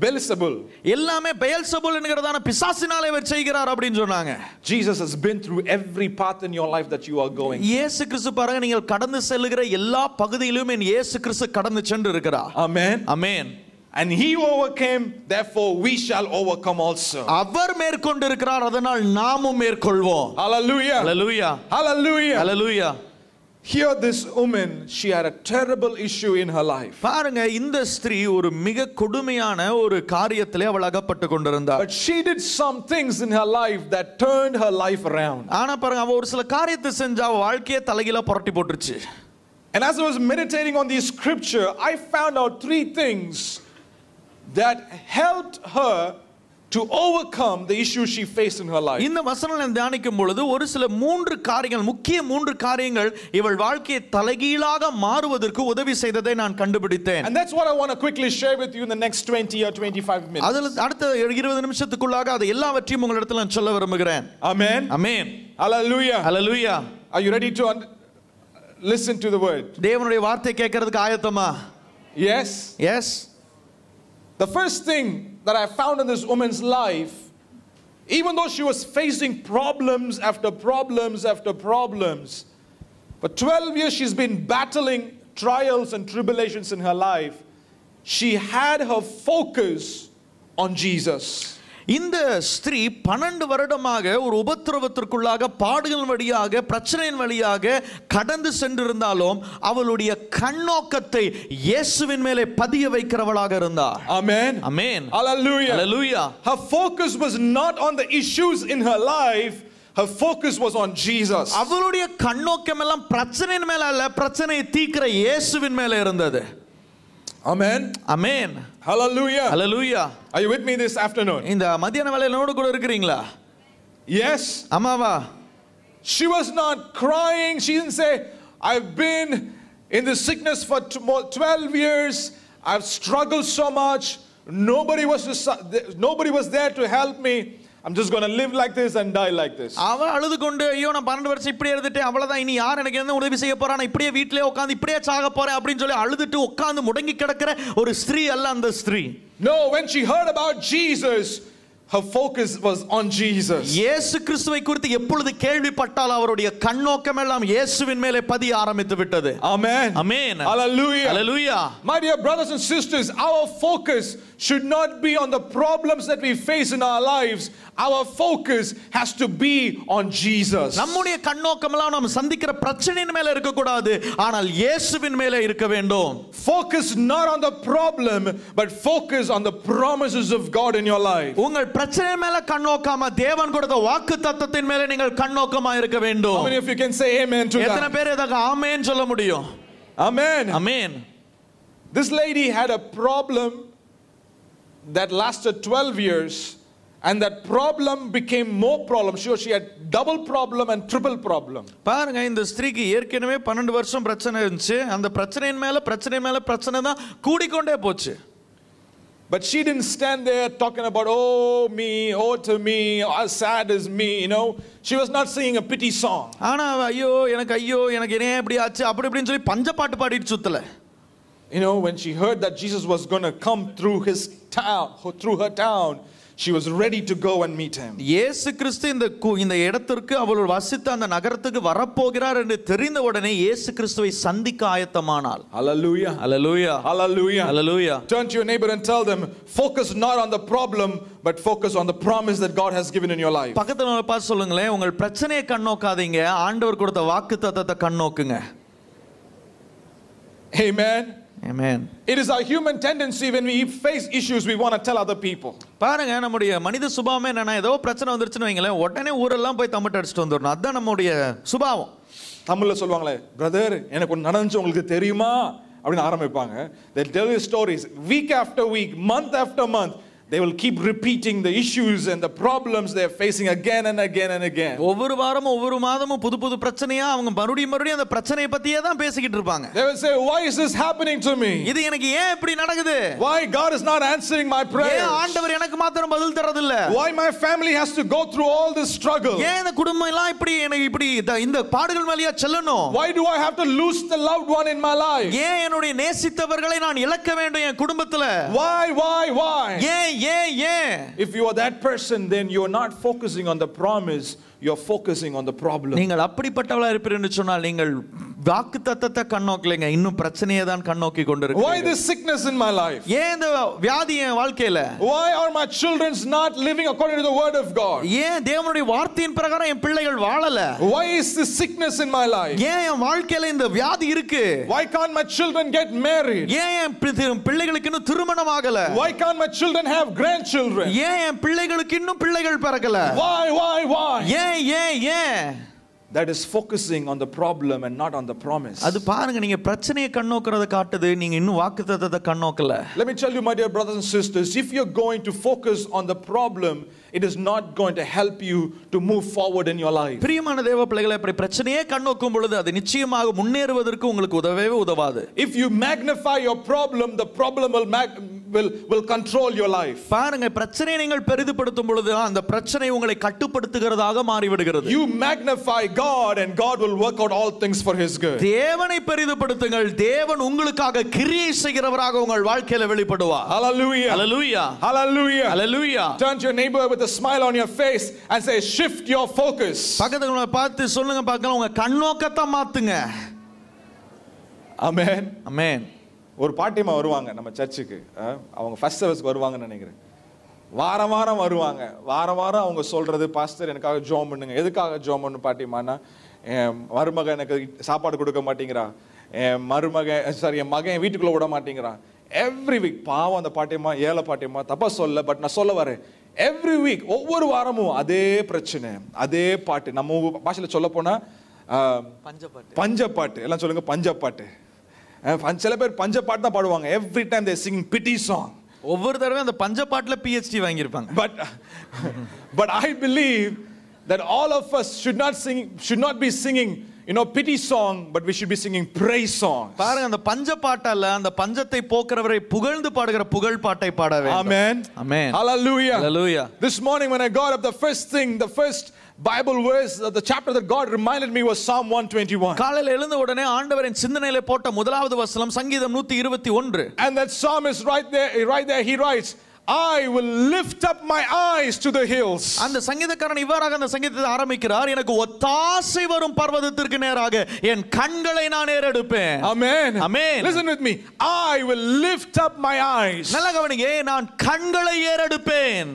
Beelzebul. எல்லாமே பெயல்செபூல் என்கிறதான பிசாசினாலே இவர் செய்கிறார் அப்படினு சொன்னாங்க. Jesus has been through every path in your life that you are going. இயேசு கிறிஸ்து பாருங்க, நீங்கள் கடந்து செல்லுகிற எல்லா பகுதியிலும் இயேசு கிறிஸ்து கடந்து சென்று இருக்கிறார். Amen. Amen. And he overcame, therefore we shall overcome also. அவர் மேற்கொண்டு இருக்கிறார், அதனால் நாமும் மேற்கொள்வோம். Hallelujah. Hallelujah. Hallelujah. Hallelujah. Here this woman, she had a terrible issue in her life. பாருங்க, இந்த ஸ்திரீ ஒரு மிக கொடுமையான ஒரு காரியத்திலே அவள் அகப்பட்டு கொண்டிருந்தார். But she did some things in her life that turned her life around. ஆனா பாருங்க, அவ ஒரு சில காரியத்தை செஞ்சா அவ வாழ்க்கையை தலைகீழா புரட்டி போட்டுருச்சு. And as I was meditating on this scripture, I found out 3 things that helped her to overcome the issue she faced in her life. இந்த வசனங்களை தியானிக்கும் பொழுது ஒரு சில 3 காரியங்கள், முக்கிய 3 காரியங்கள் இவள் வாழ்க்கையை தலைகீழாக மாறுவதற்கு உதவி செய்ததை நான் கண்டுபிடித்தேன். And that's what I want to quickly share with you in the next 20 or 25 minutes. அதுல அடுத்த 20 நிமிஷத்துக்குள்ளாக அது எல்லாவற்றையும் உங்களிடத்தில் நான் சொல்ல விரும்புகிறேன். Amen. Amen. Hallelujah. Hallelujah. Are you ready to listen to the word? தேவனுடைய வார்த்தை கேட்கிறதுக்கு ஆயத்தமா? Yes. Yes. The first thing that I found in this woman's life, even though she was facing problems after problems after problems, for 12 years she's been battling trials and tribulations in her life, she had her focus on Jesus. இந்த ஸ்திரீ 12 வருடமாக ஒரு உபத்திரவத்திற்குள்ளாக பாடுகள் வழியாக பிரச்சனையின் வழியாக கடந்து சென்றிருந்தாலும் அவளுடைய கண்ணோக்கத்தை இயேசுவின் மேலே பதிய வைக்கிறவளாக இருந்தார். Amen. Amen. Hallelujah. Hallelujah. Her focus was not on the issues in her life. Her focus was on Jesus. அவளுடைய கண்ணோக்கம் எல்லாம் பிரச்சனையின் மேல அல்ல, பிரச்சனையை தீர்க்கிற இயேசுவின் மேலே இருந்தது. Amen. Amen. Hallelujah. Hallelujah. Are you with me this afternoon? இந்த மத்தியான வேளையில என்னோடு கூட இருக்கிறீங்களா? Yes. ஆமாவா? She was not crying. She didn't say, I've been in this sickness for 12 years. I've struggled so much. Nobody was there to help me. I'm just going to live like this and die like this. அவ அழுது கொண்டு, ஐயோ நான் 12 வருஷம் இப்படியே இருந்துட்டேன், அவ்வளவுதான், இனி யார் எனக்கு என்ன உதவி செய்ய போறா, நான் இப்படியே வீட்டிலே உட்கார்ந்து இப்படியே சாக போறேன் அப்படின்னு சொல்லி அழுதுட்டு உட்கார்ந்து முடங்கி கிடக்கிற ஒரு ஸ்திரீ அல்ல அந்த ஸ்திரீ. No, when she heard about Jesus, her focus was on Jesus. இயேசு கிறிஸ்துவை குறித்து எப்பொழுது கேள்விப்பட்டால் அவருடைய கண்ணோக்கம் எல்லாம் இயேசுவின் மேலே பதிய ஆரம்பித்து விட்டது. Amen. Amen. Hallelujah. Hallelujah. My dear brothers and sisters, our focus should not be on the problems that we face in our lives. Our focus has to be on Jesus. நம்முடைய கண்ணோக்கம் எல்லாம் நாம் சந்திக்கிற பிரச்சனையின் மேல இருக்க கூடாது, ஆனால் இயேசுவின் மேலே இருக்க வேண்டும். Focus not on the problem, but focus on the promises of God in your life. உங்கள் பிரச்சனை மேல கண்ணோக்காம தேவன் கொடுத்த வாக்குத்தத்தத்தின் மேலே நீங்கள் கண்ணோக்கமா இருக்க வேண்டும். How many of you can say amen to that? எத்தனை பேர் இதற்கு ஆமென் சொல்ல முடியும்? Amen. Amen. This lady had a problem that lasted 12 years, and that problem became more problem. She had double problem and triple problem. பாருங்க, இந்த ஸ்திரீக்கு ஏற்கனவே 12 வருஷம் பிரச்சனை இருந்துச்சு. அந்த பிரச்சனையின் மேல பிரச்சனை தான் கூடிக்கொண்டே போச்சு. But she didn't stand there talking about, oh me, oh to me, how sad is me, you know. She was not singing a pity song. ஆனா ஐயோ எனக்கு என்ன இப்படி ஆச்சு அப்படி இப்படின்னு சொல்லி பஞ்ச பாட்டு பாடிட்டு சுத்தல. You know, when she heard that Jesus was going to come through his town, through her town, she was ready to go and meet him. இயேசு கிறிஸ்து இந்த இடத்திற்கு அவள் வசித்த அந்த நகரத்துக்கு வரப்போகிறார் என்று தெரிந்த உடனே இயேசு கிறிஸ்துவை சந்திக்க ஆயத்தமானாள். Hallelujah. Hallelujah. Hallelujah. Hallelujah. Turn to your neighbor and tell them, focus not on the problem, but focus on the promise that God has given in your life. பக்கத்துல பார்த்து சொல்லுங்களேன், உங்கள் பிரச்சனையை கண்ணோக்காதீங்க, ஆண்டவர் கொடுத்த வாக்குத்தத்தத்தை கண்ணோக்குங்க. Amen. Amen. It is our human tendency when we face issues we want to tell other people. பாருங்க, நம்முடைய மனித சுபாவமே என்னன்னா, ஏதோ பிரச்சனை வந்துருச்சுன்னு வைங்களேன், உடனே ஊரெல்லாம் போய் தம்பிட்டு அடிச்சுட்டு வந்துடணும். அதுதான் நம்முடைய சுபாவம். தமிழ்ல சொல்லுவாங்களே, பிரதர் எனக்கு ஒன்று நடந்துச்சு உங்களுக்கு தெரியுமா அப்படின்னு ஆரம்பிப்பாங்க. They'll tell you stories week after week, month after month. They will keep repeating the issues and the problems they are facing again and again and again. ஒவ்வொரு வாரமும் ஒவ்வொரு மாதமும் புது பிரச்சனையா அவங்க மறுபடியும் அந்த பிரச்சனையை பத்தியே தான் பேசிக்கிட்டு இருப்பாங்க. They will say, why is this happening to me? இது எனக்கு ஏன் இப்படி நடக்குது? Why God is not answering my prayers? ஏன் ஆண்டவர் எனக்கு மாத்திரம் பதில் தரது இல்ல? Why my family has to go through all this struggle? ஏன் இந்த குடும்பம் எல்லாம் இப்படி எனக்கு இப்படி இந்த பாடுகள் வழியா செல்லணும்? Why do I have to lose the loved one in my life? ஏன் என்னுடைய நேசித்தவர்களை நான் இழக்க வேண்டும் என் குடும்பத்துல? Why? ஏன் If you are that person, then you are not focusing on the promise, you are focusing on the problem. நீங்கள் அப்படிப்பட்டவளா இருப்பீர்கள் சொன்னால் நீங்கள் வாக்குத்தத்தத்தை கண்ணோக்கலைங்க, இன்னும் பிரச்சனையை தான் கண்ணோக்கி கொண்டிருக்கீங்க. Why this sickness in my life? ஏன் இந்த வியாதி என் வாழ்க்கையில? Why are my children not living according to the word of God? ஏன் தேவனுடைய வார்த்தையின் பிரகாரம் என் பிள்ளைகள் வாழல? Why is this sickness in my life? ஏன் என் வாழ்க்கையில இந்த வியாதி இருக்கு? Why can't my children get married? ஏன் என் பிள்ளைகளுக்கு இன்னும் திருமணம் ஆகல? Why can't my children have grandchildren? ஏன் என் பிள்ளைகளுக்கு இன்னும் பிள்ளைகள் பிறக்கல? Why? ஏன்? That is focusing on the problem and not on the promise. அது பாருங்க, நீங்க பிரச்சனையை கண்ணோக்குறத காட்டுது, நீங்க இன்னும் வாக்குத்தத்தத்தை கண்ணோக்கல. Let me tell you, my dear brothers and sisters, if you're going to focus on the problem, it is not going to help you to move forward in your life. பிரியமான தேவ பிள்ளைகளே, இப்படி பிரச்சனையே கண்ணோக்கும் பொழுது அது நிச்சயமாக முன்னேறுவதற்கு உங்களுக்கு உதவவே உதவாது. If you magnify your problem, the problem will control your life. பாருங்க, பிரச்சனையை நீங்கள் பெரிதுபடுத்தும் பொழுது அந்த பிரச்சனை உங்களை கட்டுப்படுத்துகிறதாக மாறிவிடுகிறது. You magnify God and God will work out all things for his good. தேவனை பெரிதுபடுத்துங்கள், தேவன் உங்களுக்காக கிரியை செய்கிறவராக உங்கள் வாழ்க்கையில வெளிப்படுவார். Hallelujah. Hallelujah. Hallelujah. Hallelujah. Turn to your neighbor with a smile on your face and say, shift your focus. பக்கத்துல பார்த்து சொல்லுங்க, பார்க்கலாம், உங்க கண்ணோக்கத்தை மாத்துங்க. Amen. Amen. ஒரு பாட்டிமா வருவாங்க நம்ம சர்ச்சுக்கு. அவங்க ஃபர்ஸ்ட் சர்வீஸ்க்கு வருவாங்கன்னு நினைக்கிறேன். வாரம் வருவாங்க. வாரம் அவங்க சொல்றது, பாஸ்டர் எனக்காக ஜெபம் பண்ணுங்க. எதுக்காக ஜெபம் பண்ணு பாட்டிமானா, என் மருமகன் எனக்கு சாப்பாடு கொடுக்க மாட்டேங்கிறான், என் மகன் வீட்டுக்குள்ள விட மாட்டேங்கிறான். எவ்ரி வீக் பாவம் அந்த பாட்டிமா, ஏழை பாட்டிமா, தப்பா சொல்ல, பட் நான் சொல்ல வரேன், எவ்ரி வீக் ஒவ்வொரு வாரமும் அதே பிரச்சனை, அதே பாட்டு. நம்ம பாஷையில சொல்ல போனா பஞ்சப்பாட்டு. எல்லாம் சொல்லுங்க பஞ்சப்பாட்டு. சில பேர் பஞ்சப்பாட்டு தான் பாடுவாங்க. Every time they singing pity song. ஒவ்வொரு தடவை அந்த பஞ்சப்பாட்டுல PhD வாங்கியிருப்பாங்க. But I believe that all of us should not be singing pity song, but we should be singing praise song. பாருங்க, அந்த பஞ்சப்பாட்டல்ல அந்த பஞ்சத்தை போக்குறவரை புகழ்ந்து பாடுகிற புகழ் பாட்டை பாட வேண்டும். Amen. Amen. Hallelujah. Hallelujah. This morning when I got up, the first Bible verse, the chapter that God reminded me was Psalm 121. காலையில எழுந்த உடனே ஆண்டவரின் சிந்தனையிலே போட்ட முதலாவது வசனம் சங்கீதம் 121. And that psalmist right there he writes, I will lift up my eyes to the hills. அந்த சங்கீதக்காரன் இவ்வாறாக அந்த சங்கீதத்தை ஆரம்பிக்கிறார், எனக்கு ஒத்தாசை வரும் பர்வதத்திற்கு நேராக என் கண்களை நான் ஏறெடுப்பேன். Amen. Amen. Listen with me. I will lift up my eyes. நல்ல கவனிங்க, நான் கண்களை ஏறெடுப்பேன்.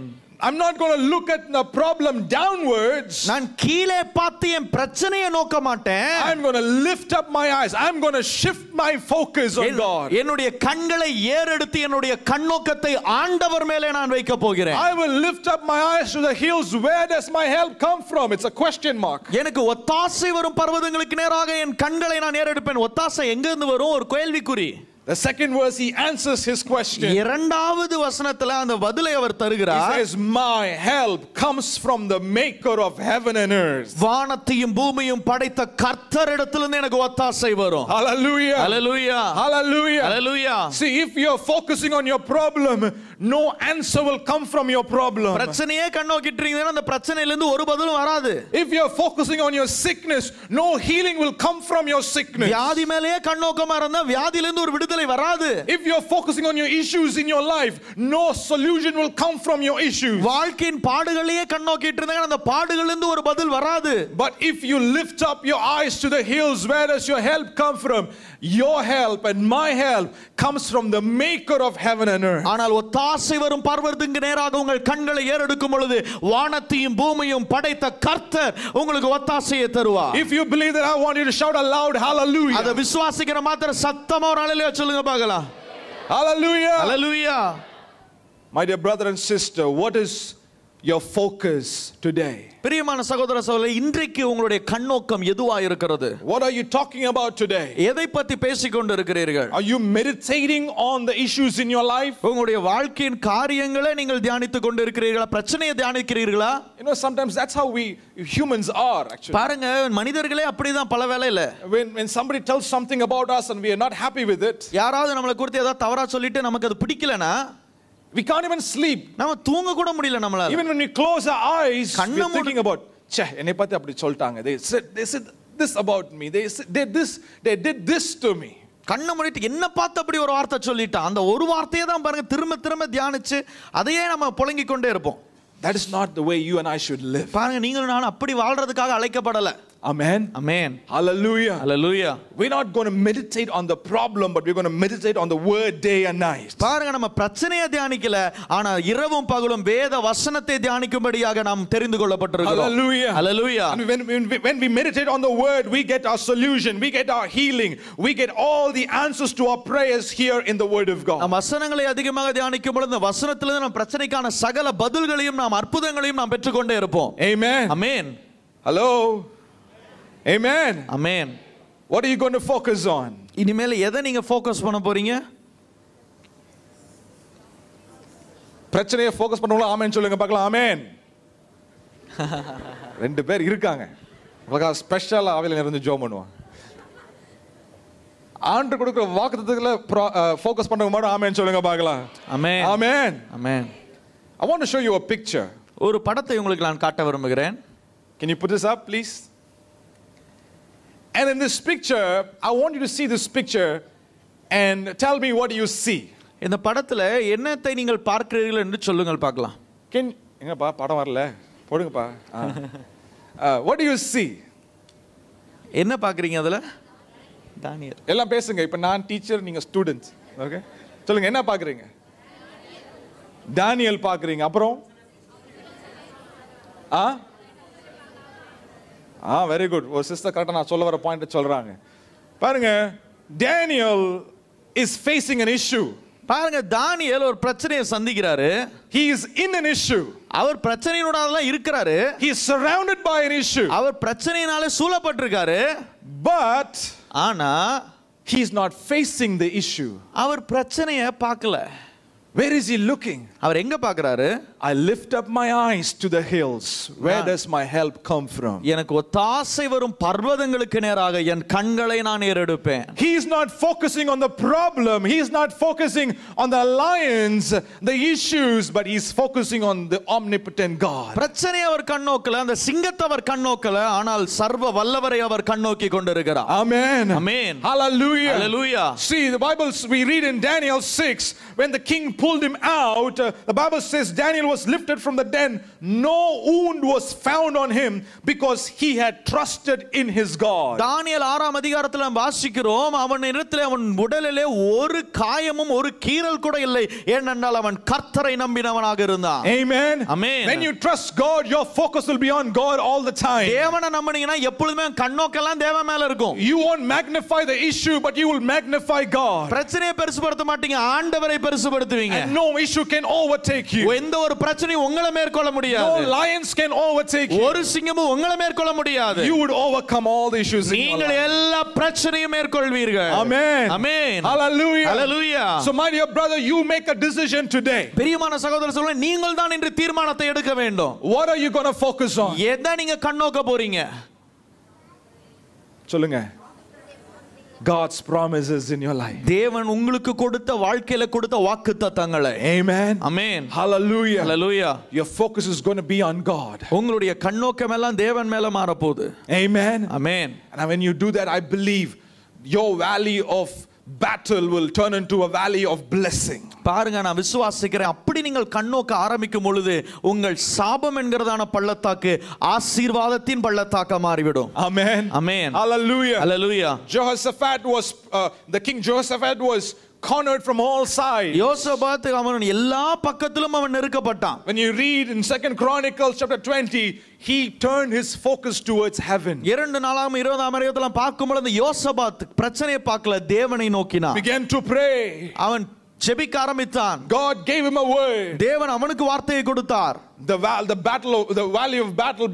I'm not going to look at the problem downwards. நான் கீழே பார்த்து என் பிரச்சனையை நோக்க மாட்டேன். I'm going to lift up my eyes. I'm going to shift my focus on God. என்னுடைய கண்களை ஏறெடுத்து என்னுடைய கண்ணோக்கத்தை ஆண்டவர் மேலே நான் வைக்க போகிறேன். I will lift up my eyes to the hills. Where does my help come from? It's a question mark. எனக்கு ஒத்தாசை வரும் பர்வதங்களுக்கு நேராக என் கண்களை நான் ஏறெடுப்பேன். ஒத்தாசை எங்க இருந்து வரும்? ஒரு கேள்விக்குறி. The second verse he answers his question. இரண்டாவது வசனத்துல அந்த பதிலை அவர் தருகிறார். He says, my help comes from the maker of heaven and earth. வானத்தையும் பூமியும் படைத்த கர்த்தரிடத்திலிருந்து எனக்கு ஒத்தாசை வரும். Hallelujah. Hallelujah. Hallelujah. Hallelujah. See, if you're focusing on your problem, no answer will come from your problem. பிரச்சனையே கண்ணோக்கிட்டு இருக்கீங்கன்னா அந்த பிரச்சனையில இருந்து ஒரு பதிலும் வராது. If you are focusing on your sickness, no healing will come from your sickness. வியாதி மேலேயே கண்ணோக்கமா இருந்தா வியாதியில இருந்து ஒரு விடுதலை வராது. If you are focusing on your issues in your life, no solution will come from your issues. வாழ்க்கையின் பாடுகளையே கண்ணோக்கிட்டு இருந்தாங்க அந்த பாடுகள்ல இருந்து ஒரு பதில் வராது. But if you lift up your eyes to the hills, where does your help come from? Your help and my help comes from the maker of heaven and earth. ஆனால் ஒத்தாசை வரும் பர்வதத்துக்கு நேராக உங்கள் கண்களை ஏறெடுக்கும் பொழுது வானத்தையும் பூமியையும் படைத்த கர்த்தர் உங்களுக்கு ஒத்தாசையை தருவார். If you believe that, I want you to shout a loud hallelujah. அத விசுவாசிக்கிற மாத்திர சத்தமா ஒரு ஹalleluya சொல்லுங்க பார்க்கலாம். Hallelujah. Hallelujah. My dear brother and sister, what is your focus today? பிரியமான சகோதர சகோதரிகளே, இன்றைக்கு உங்களுடைய கண்ணோக்கம் எதுவா இருக்கிறது? What are you talking about today? எதை பத்தி பேசிக் கொண்டிருக்கிறீர்கள்? Are you meditating on the issues in your life? உங்களுடைய வாழ்க்கையின் காரியங்களை நீங்கள் தியானித்துக் கொண்டிருக்கிறீர்களா? பிரச்சனையை தியானிக்கிறீர்களா? You know, sometimes that's how we humans are actually. பாருங்க, மனிதர்களே அப்படிதான் பல வேளையில. When somebody tells something about us and we are not happy with it, யாராவது நம்மளை குறித்து ஏதாவது தவறா சொல்லிட்டு நமக்கு அது பிடிக்கலனா we can't even sleep. நாம தூங்க கூட முடியல நம்மளால. Even when we close our eyes, we're thinking about, "Che, என்னை பத்தி அப்படி சொல்லிட்டாங்க. They said this about me. They did this to me." கண்ணை மூடிட்டு என்ன பார்த்து அப்படி ஒரு வார்த்தை சொல்லிட்டான். அந்த ஒரு வார்த்தையை தான் பாருங்க திரும்ப திரும்ப தியானிச்சு அதையே நம்ம புலங்கிக் கொண்டே இருப்போம். That is not the way you and I should live. பாருங்க, நீங்களும் நானும் அப்படி வாழ்றதுக்காக அழைக்கப்படல. Amen. Amen. Hallelujah. Hallelujah. We're not going to meditate on the problem, but we're going to meditate on the word day and night. பாருங்க, நம்ம பிரச்சனையை தியானிக்கல, ஆனா இரவும் பகலும் வேத வசனத்தை தியானிக்கும்படியாக நாம் தெரிந்து கொள்ளப்பட்டிருக்கிறோம். Hallelujah. Hallelujah. And when we meditate on the word, we get our solution, we get our healing, we get all the answers to our prayers here in the word of God. நாம் வசனங்களை அதிகமாக தியானிக்கும் பொழுது வசனத்திலிருந்து நம்ம பிரச்சனைக்கான சகல பதில்களையும் நாம் அற்புதங்களையும் நாம் பெற்றுக்கொண்டே இருப்போம். Amen. Amen. Hello. Amen. Amen. What are you going to focus on? இனிமேல் எதை நீங்க ஃபோக்கஸ் பண்ண போறீங்க? பிரச்சனையை ஃபோக்கஸ் பண்ணவங்கள ஆமென் சொல்லுங்க பார்க்கலாம். ஆமென். ரெண்டு பேர் இருக்காங்க. உங்களுக்கு ஸ்பெஷலா ஆவில இருந்து ஜெபம் பண்ணுவாங்க. ஆண்டவர் கொடுக்கிற வாக்குத்தத்தத்துல ஃபோக்கஸ் பண்றவங்க மட்டும் ஆமென் சொல்லுங்க பார்க்கலாம். ஆமென். ஆமென். ஆமென். I want to show you a picture. ஒரு படத்தை உங்களுக்கு நான் காட்ட விரும்புகிறேன். Can you put this up please? And in this picture, I want you to see this picture and tell me what you see. இந்த படத்துல என்னத்தை நீங்கள் பார்க்கிறீர்கள் என்று சொல்லுங்கள் பார்க்கலாம். எங்கப்பா படம் வரல போடுங்கப்பா. What do you see? என்ன பார்க்கறீங்க அதுல? தானியேல். எல்லாம் பேசுங்க. இப்ப நான் டீச்சர், நீங்க ஸ்டூடண்ட்ஸ். ஓகே, சொல்லுங்க என்ன பார்க்கறீங்க? தானியேல் பார்க்கறீங்க. அப்புறம் வெரி குட். ஒரு சிஸ்டர் கரெக்டா நான் சொல்ல வர பாயிண்ட் சொல்றாங்க. பாருங்க, Daniel is facing an issue. பாருங்க, தானியேல் ஒரு பிரச்சனையை சந்திக்கிறாரு. He is in an issue. அவர் பிரச்சனையோட தான் இருக்கிறாரு. He is surrounded by an issue. Our பிரச்சனையினால சூழப்பட்டிருக்காரு. But ஆனா he is not facing the issue. அவர் பிரச்சனையை பார்க்கல. Where is he looking? அவர் எங்க பார்க்கறாரு? I lift up my eyes to the hills. Where does my help come from? எனக்கு ஒத்தாசை வரும் பர்வதங்களுக்கு நேராக என் கண்களை நான் ஏறெடுப்பேன். He is not focusing on the problem. He is not focusing on the alliance, the issues, but he is focusing on the omnipotent God. பிரச்சனையை அவர் கண்ணோக்கல, அந்த சிங்கத்தை அவர் கண்ணோக்கல, ஆனால் சர்வ வல்லவரை அவர் கண்ணோக்கி கொண்டிருக்கிறார். Amen. Amen. Hallelujah. Hallelujah. See, the Bible, we read in Daniel 6, when the king pulled him out, the Bible says Daniel was lifted from the den. No wound was found on him because he had trusted in his God. தானியேல் 6ஆம் அதிகாரத்தில் நாம் வாசிக்கிறோம், அவனிடத்தில் அவன் உடலிலே ஒரு காயமும் ஒரு கீறல் கூட இல்லை, ஏனென்றால் அவன் கர்த்தரை நம்பினவனாக இருந்தான். Amen. Amen. When you trust God, your focus will be on God all the time. தேவனை நம்பினீங்கன்னா எப்பொழுதுமே கண்ணோக்கெல்லாம் தேவன் மேல இருக்கும். You won't magnify the issue, but you will magnify God. பிரச்சனையை பெருசுபடுத்த மாட்டீங்க, ஆண்டவரை பெருசுபடுத்துவீங்க. And no issue can overtake you. எந்த ஒரு பிரச்சனையும் உங்களை மேற்கொள்ள முடியாது. No lions can overtake you. ஒரு சிங்கமும் உங்களை மேற்கொள்ள முடியாது. You would overcome all the issues in your நீங்கள் life. எல்லா பிரச்சனையும் மேற்கொள்வீர்கள். Amen. Amen. Hallelujah. Hallelujah. So my dear brother, you make a decision today. பிரியமான சகோதரர் சொல்லுங்க, நீங்கள் தான் இன்று தீர்மானத்தை எடுக்க வேண்டும். What are you going to focus on? எதை நீங்க கண்ணோக்க போறீங்க? சொல்லுங்க. God's promises in your life. தேவன் உங்களுக்கு கொடுத்த வாழ்க்கையில கொடுத்த வாக்குத்தத்தங்களை. Amen. Amen. Hallelujah. Hallelujah. Your focus is going to be on God. உங்களுடைய கண்ணோக்கம் எல்லாம் தேவன் மேல மாற போகுது. Amen. Amen. And when you do that, I believe your valley of battle will turn into a valley of blessing. பாருங்க, நான் விசுவாசிக்கிறேன், அப்படி நீங்கள் கண்ணோக்க ஆரம்பிக்கும் பொழுது உங்கள் சாபம் என்கிறதான பள்ளத்தாக்கு ஆசீர்வாதத்தின் பள்ளத்தாக்க மாறிவிடும். Amen. Amen. Hallelujah. Hallelujah. Jehoshaphat was the king Jehoshaphat was cornered from all sides. யோசபாத் அவன் எல்லா பக்கத்திலும் அவன் நெருக்கப்பட்டான். When you read in 2 Chronicles chapter 20, he turned his focus towards heaven. 2:20 பார்க்கும் பொழுது யோசபாத் பிரச்சனையை பார்க்கல, தேவனை நோக்கினான். Began to pray. அவன் ஜெபிக்க ஆரம்பித்தான். God gave him a word. தேவன் அவனுக்கு வார்த்தையை கொடுத்தார். The valley of battle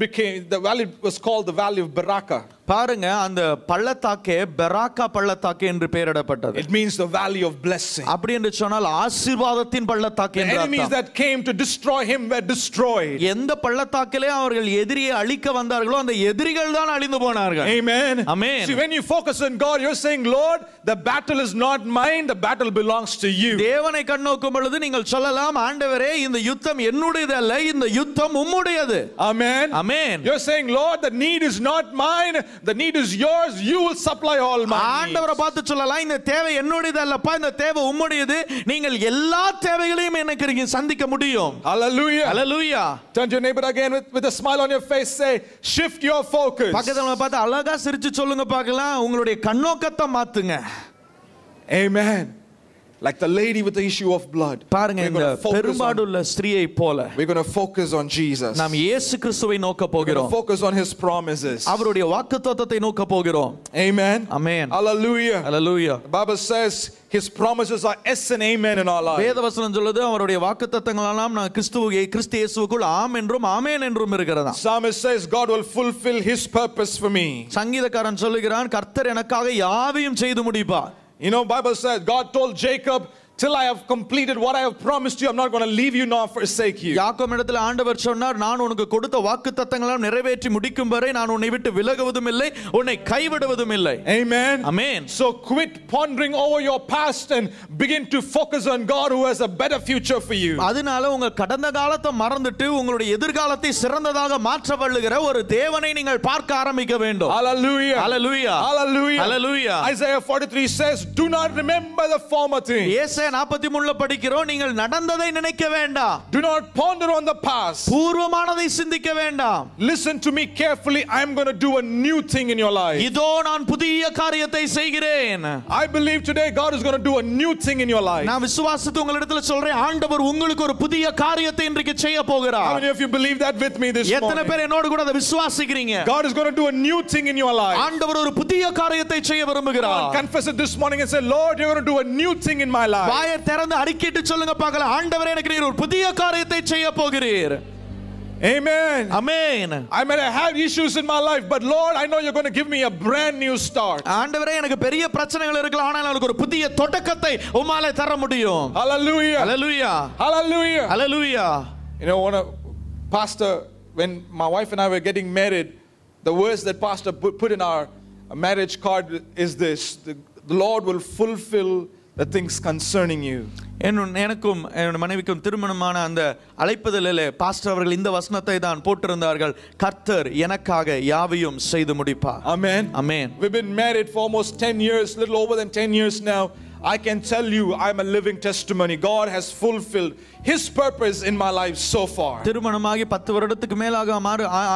was called the valley of Beraka. பாருங்க, அந்த பள்ளத்தாக்கே பெராக்கா பள்ளத்தாக்கு என்று பெயரிடப்பட்டது. It means the valley of blessing. அப்படி என்று சொன்னால் ஆசீர்வாதத்தின் பள்ளத்தாக்கு The என்று enemies அர்த்தம். that came to destroy him were destroyed. எந்த பள்ளத்தாக்கிலே அவர்கள் எதிரியை அழிக்க வந்தார்களோ அந்த எதிரிகள் தான் அழிந்து போனார்கள். Amen. Amen. See, when you focus on God, you're saying, Lord, the battle is not mine, the battle belongs to you. தேவனை கண்ணோக்கும் பொழுது நீங்கள் சொல்லலாம், ஆண்டவரே, இந்த யுத்தம் என்னுடையது அல்ல, இந்த யுத்தம் உம்முடையது. Amen. Amen. You're saying, Lord, the need is not mine, the need is yours, you will supply all my needs. ஆண்டவரை பார்த்து சொல்லலாம், இந்த தேவை என்னுடையது அல்லப்பா, இந்த தேவை உம்முடையது, நீங்கள் எல்லா தேவைகளையும் எனக்கு நீங்க சந்திக்க முடியும். Hallelujah. Hallelujah. Turn to your neighbor again with a smile on your face, say, shift your focus. பக்கத்துல பார்த்து அழகா சிரிச்சு சொல்லுங்க பார்க்கலாம், உங்களுடைய கண்ணோக்கத்தை மாத்துங்க. Amen. Like the lady with the issue of blood. பாருங்க, இந்த பெரும்பாடுள்ள ஸ்திரியை போல we're going to focus on Jesus. நாம் இயேசு கிறிஸ்துவை நோக்க போகிறோம். Focus on his promises. அவருடைய வாக்குத்தத்தத்தை நோக்க போகிறோம். Amen. Amen. Hallelujah. Hallelujah. The Bible says his promises are yes and amen in our life. வேதவசனம் சொல்லுது, அவருடைய வாக்குத்தத்தங்கள் எல்லாம் நான் கிறிஸ்து இயேசுவுக்குள் ஆம் என்றும் ஆமென் என்றும் இருக்கிறதா. Psalmist says God will fulfill his purpose for me. சங்கீதக்காரன் சொல்லுகிறான், கர்த்தர் எனக்காக யாவையும் செய்து முடிப்பார். You know, Bible says God told Jacob, till I have completed what I have promised you, I'm not going to leave you nor forsake you. யாக்கோபிடத்தில் ஆண்டவர் சொன்னார், நான் உனக்கு கொடுத்த வாக்குத்தத்தங்களை நிறைவேற்றி முடிக்கும் வரை நான் உன்னை விட்டு விலகுவதும் இல்லை, உன்னை கைவிடுவதும் இல்லை. Amen. Amen. So quit pondering over your past and begin to focus on God who has a better future for you. அதனால உங்க கடந்த காலத்தை மறந்துட்டு உங்களுடைய எதிர்காலத்தை சிறந்ததாக மாற்ற வல்லுகிற ஒரு தேவனை நீங்கள் பார்க்க ஆரம்பிக்க வேண்டும். Hallelujah. Hallelujah. Hallelujah. Hallelujah. Isaiah 43 says, do not remember the former things. ஏசாயா 43 படிக்கிறோம், நீங்கள் நடந்ததை நினைக்க வேண்டாம். Do not ponder on the past. பூர்வமானதை சிந்திக்க வேண்டாம். Listen to me carefully. I'm going to do a new thing in your life. இதோ நான் புதிய காரியத்தை செய்கிறேன். I believe today God is going to do a new thing in your life. நான் விசுவாசத்தை உங்களிடத்தில் சொல்றேன், ஆண்டவர் உங்களுக்கு ஒரு புதிய காரியத்தை இன்றைக்கு செய்ய போகிறார். How many of you believe that with me this morning? எத்தனை பேர் என்னோடு கூட அதை விசுவாசிக்கிறீங்க? God is going to do a new thing in your life. ஆண்டவர் ஒரு புதிய காரியத்தை செய்ய விரும்புகிறார். Confess it this morning and say, Lord, you're going to do a new thing in my life. வாயை திறந்து அறிக்கையிட்டு சொல்லுங்க பார்க்கலாம், ஆண்டவரே, எனக்கு நீர் ஒரு புதிய காரியத்தை செய்ய போகிறீர். Amen. Amen. I may have had issues in my life, but Lord, I know you're going to give me a brand new start. ஆண்டவரே, எனக்கு பெரிய பிரச்சனைகள் இருக்கலாம், ஆனால் எனக்கு ஒரு புதிய தொடக்கத்தை உம்மாலே தர முடியும். Hallelujah. Hallelujah. Hallelujah. Hallelujah. You know, Pastor, when my wife and I were getting married, the words that Pastor put in our marriage card is this: the Lord will fulfill the things concerning you. எனக்கும் என் மனைவிக்கும் திருமணமான அந்த அழைப்பதிலே pastor அவர்கள் இந்த வசனத்தை தான் போட்டிருந்தார்கள், கர்த்தர் எனக்காக யாவையும் செய்து முடிப்பார். Amen. Amen. We've been married for almost 10 years, little over than 10 years now. I can tell you, I'm a living testimony. God has fulfilled His purpose in my life so far. திருமணமாகி 10 வருடத்துக்கு மேலாக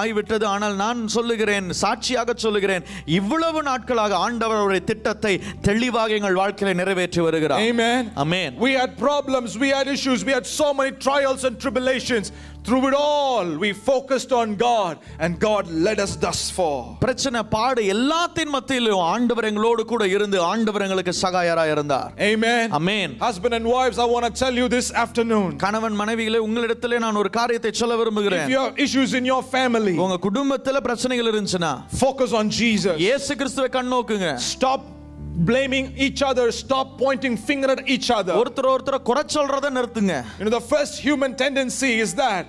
ஆகிவிட்டது. ஆனால் நான் சொல்லுகிறேன், சாட்சியாக சொல்லுகிறேன், இவ்வளவு நாட்களாக ஆண்டவர் அவருடைய திட்டத்தை தெளிவாக எங்கள் வாழ்க்கையில நிறைவேற்றி வருகிறார். Amen. Amen. We had problems, we had issues, we had so many trials and tribulations. Through it all, we focused on God and God led us thus far. பிரச்சனை பாடு எல்லாத்தின் மத்தியிலும் ஆண்டவர் எங்களோடு கூட இருந்து ஆண்டவர் எங்களுக்கு சகாயராய் இருந்தார். Amen. Amen. Husband and wives, I want to tell you this afternoon. கணவன் மனைவிகளே, உங்களிடத்திலே நான் ஒரு காரியத்தை சொல்ல விரும்புகிறேன். If you have issues in your family, உங்க குடும்பத்துல பிரச்சனைகள் இருந்துச்சுனா, focus on Jesus. இயேசு கிறிஸ்துவை கண்ணோக்குங்க. Stop blaming each other, stop pointing finger at each other. ஒருத்தர குறை சொல்றத நிறுத்துங்க. You know, the first human tendency is that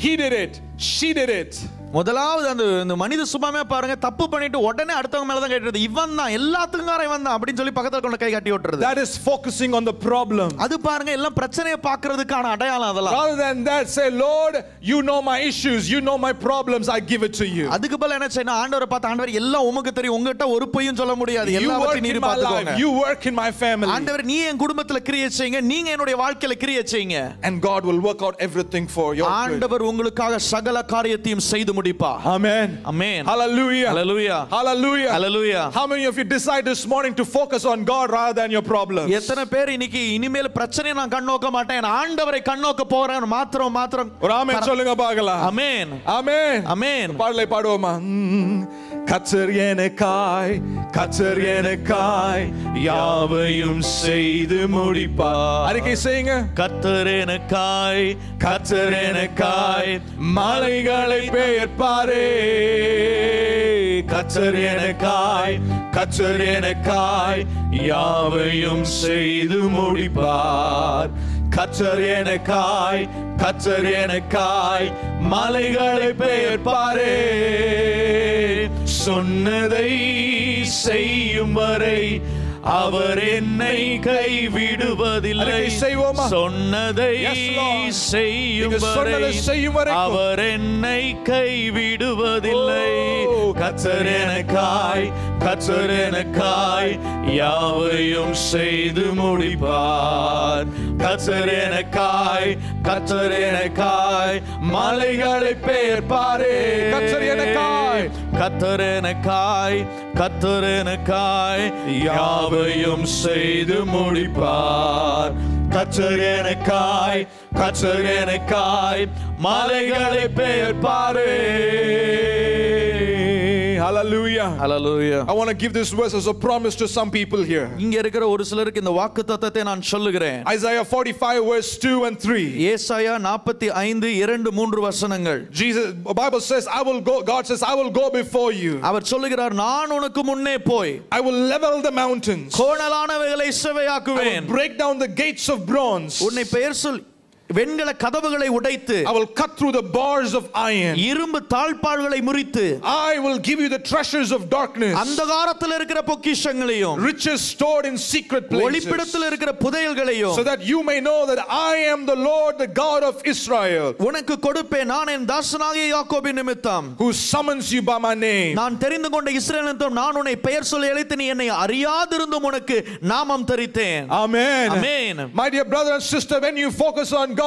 he did it, she did it. முதலாவது அந்த மனித சுபாவமே பாருங்க, தப்பு பண்ணிட்டு உடனே அடுத்தவங்க மேல தான் கேட்கிறது. இவன் தான் எல்லாத்துக்கும் இவன் தான் அப்படின்னு சொல்லி பக்கத்துல கொண்டு கை காட்டி ஓட்டுறது. That is focusing on the problem. அது பாருங்க எல்லாம் பிரச்சனையை பார்க்கிறதுக்கான அடையாளம் அதெல்லாம். Rather than that, say, Lord, you know my issues, you know my problems, I give it to you. அதுக்கு பதிலா என்ன செய்யணும்? ஆண்டவரை பார்த்து, ஆண்டவர் எல்லாம் உமக்கு தெரியும், உங்ககிட்ட ஒரு பொய்யும் சொல்ல முடியாது, எல்லாவற்றையும் நீர் பார்த்துக்கோங்க. You work in my family. ஆண்டவர் நீ என் குடும்பத்துல கிரியை செய்யுங்க, நீங்க என்னுடைய வாழ்க்கையில கிரியை செய்யுங்க. And God will work out everything for your good. ஆண்டவர் உங்களுக்காக சகல காரியத்தையும் செய்து முடிப்பார். Amen. Amen. Hallelujah. Hallelujah. Hallelujah. Hallelujah. How many of you decide this morning to focus on God rather than your problems? எத்தனை பேர் இன்னைக்கு இனிமேல் பிரச்சனையை நான் கண்ணோக்க மாட்டேன், ஆண்டவரை கண்ணோக்க போறேன், மாத்திரம் ஒரு ஆமென் சொல்லுங்க பார்க்கலாம். ஆமென். ஆமென். ஆமென். பாடலை பாடுவோமா? கர்த்தர் எனக்காய் யாவையும் செய்து முடிப்பார். அறிக்கை செய்யுங்க. கர்த்தர் எனக்காய் மலைகளை பெயர்ப்பாரே. கர்த்தர் எனக்காய் யாவையும் செய்து முடிப்பார். கர்த்தர் எனக்காய் மலைகளை பெயர்ப்பாரே. சொன்னதை செய்யும் வரை அவர் என்னை கைவிடுவதில்லை. சொன்னதை செய்யும் வரை அவர் என்னை கைவிடுவதில்லை. கர்த்தர் எனக்காய் யாவையும் செய்து முடிப்பார். கர்த்தர் எனக்காய் மலைகளை பெயர்ப்பாரே. கர்த்தர் எனக்காய் யாவையும் செய்து முடிப்பார். கர்த்தர் எனக்காய் மலைகளை பெயர்ப்பாரே. Hallelujah. Hallelujah. I want to give this verse as a promise to some people here. இங்க இருக்கிற ஒரு சிலருக்கு இந்த வாக்குத்தத்தத்தை நான் சொல்லுகிறேன். Isaiah 45 verse 2 and 3. ஏசாயா 45 2 3 வசனங்கள். Jesus, Bible says, I will go. God says, I will go before you. அவர் சொல்லுகிறார், நான் உனக்கு முன்னே போய் I will level the mountains. கோணலானவைகளை செவ்வையாக்குவேன். I will break down the gates of bronze. உன்னை பெயர் சொல் வெண்கல கதவுகளை உடைத்து I will cut through the bars of iron. இரும்பு தாழ்பாள்களை முறித்து I will give you the treasures of darkness. அந்தகாரத்தில் இருக்கிற பொக்கிஷங்களையும் riches stored in secret places. ஒளிப்பிடத்தில் இருக்கிற புதையல்களையும் so that you may know that I am the Lord, the God of Israel. உனக்கு கொடுப்பேன், நான் என் தாசனாகிய யாக்கோபின் நிமித்தம் who summons you by my name. நான் தெரிந்து கொண்ட இஸ்ரவேல் நிமித்தம் நான் உன்னை பெயர் சொல்லி அழைத்து நீ என்னை அறியாதிருந்தும் உனக்கு நாமம் தரித்தேன். Amen. Amen. My dear brother and sister, when you focus on God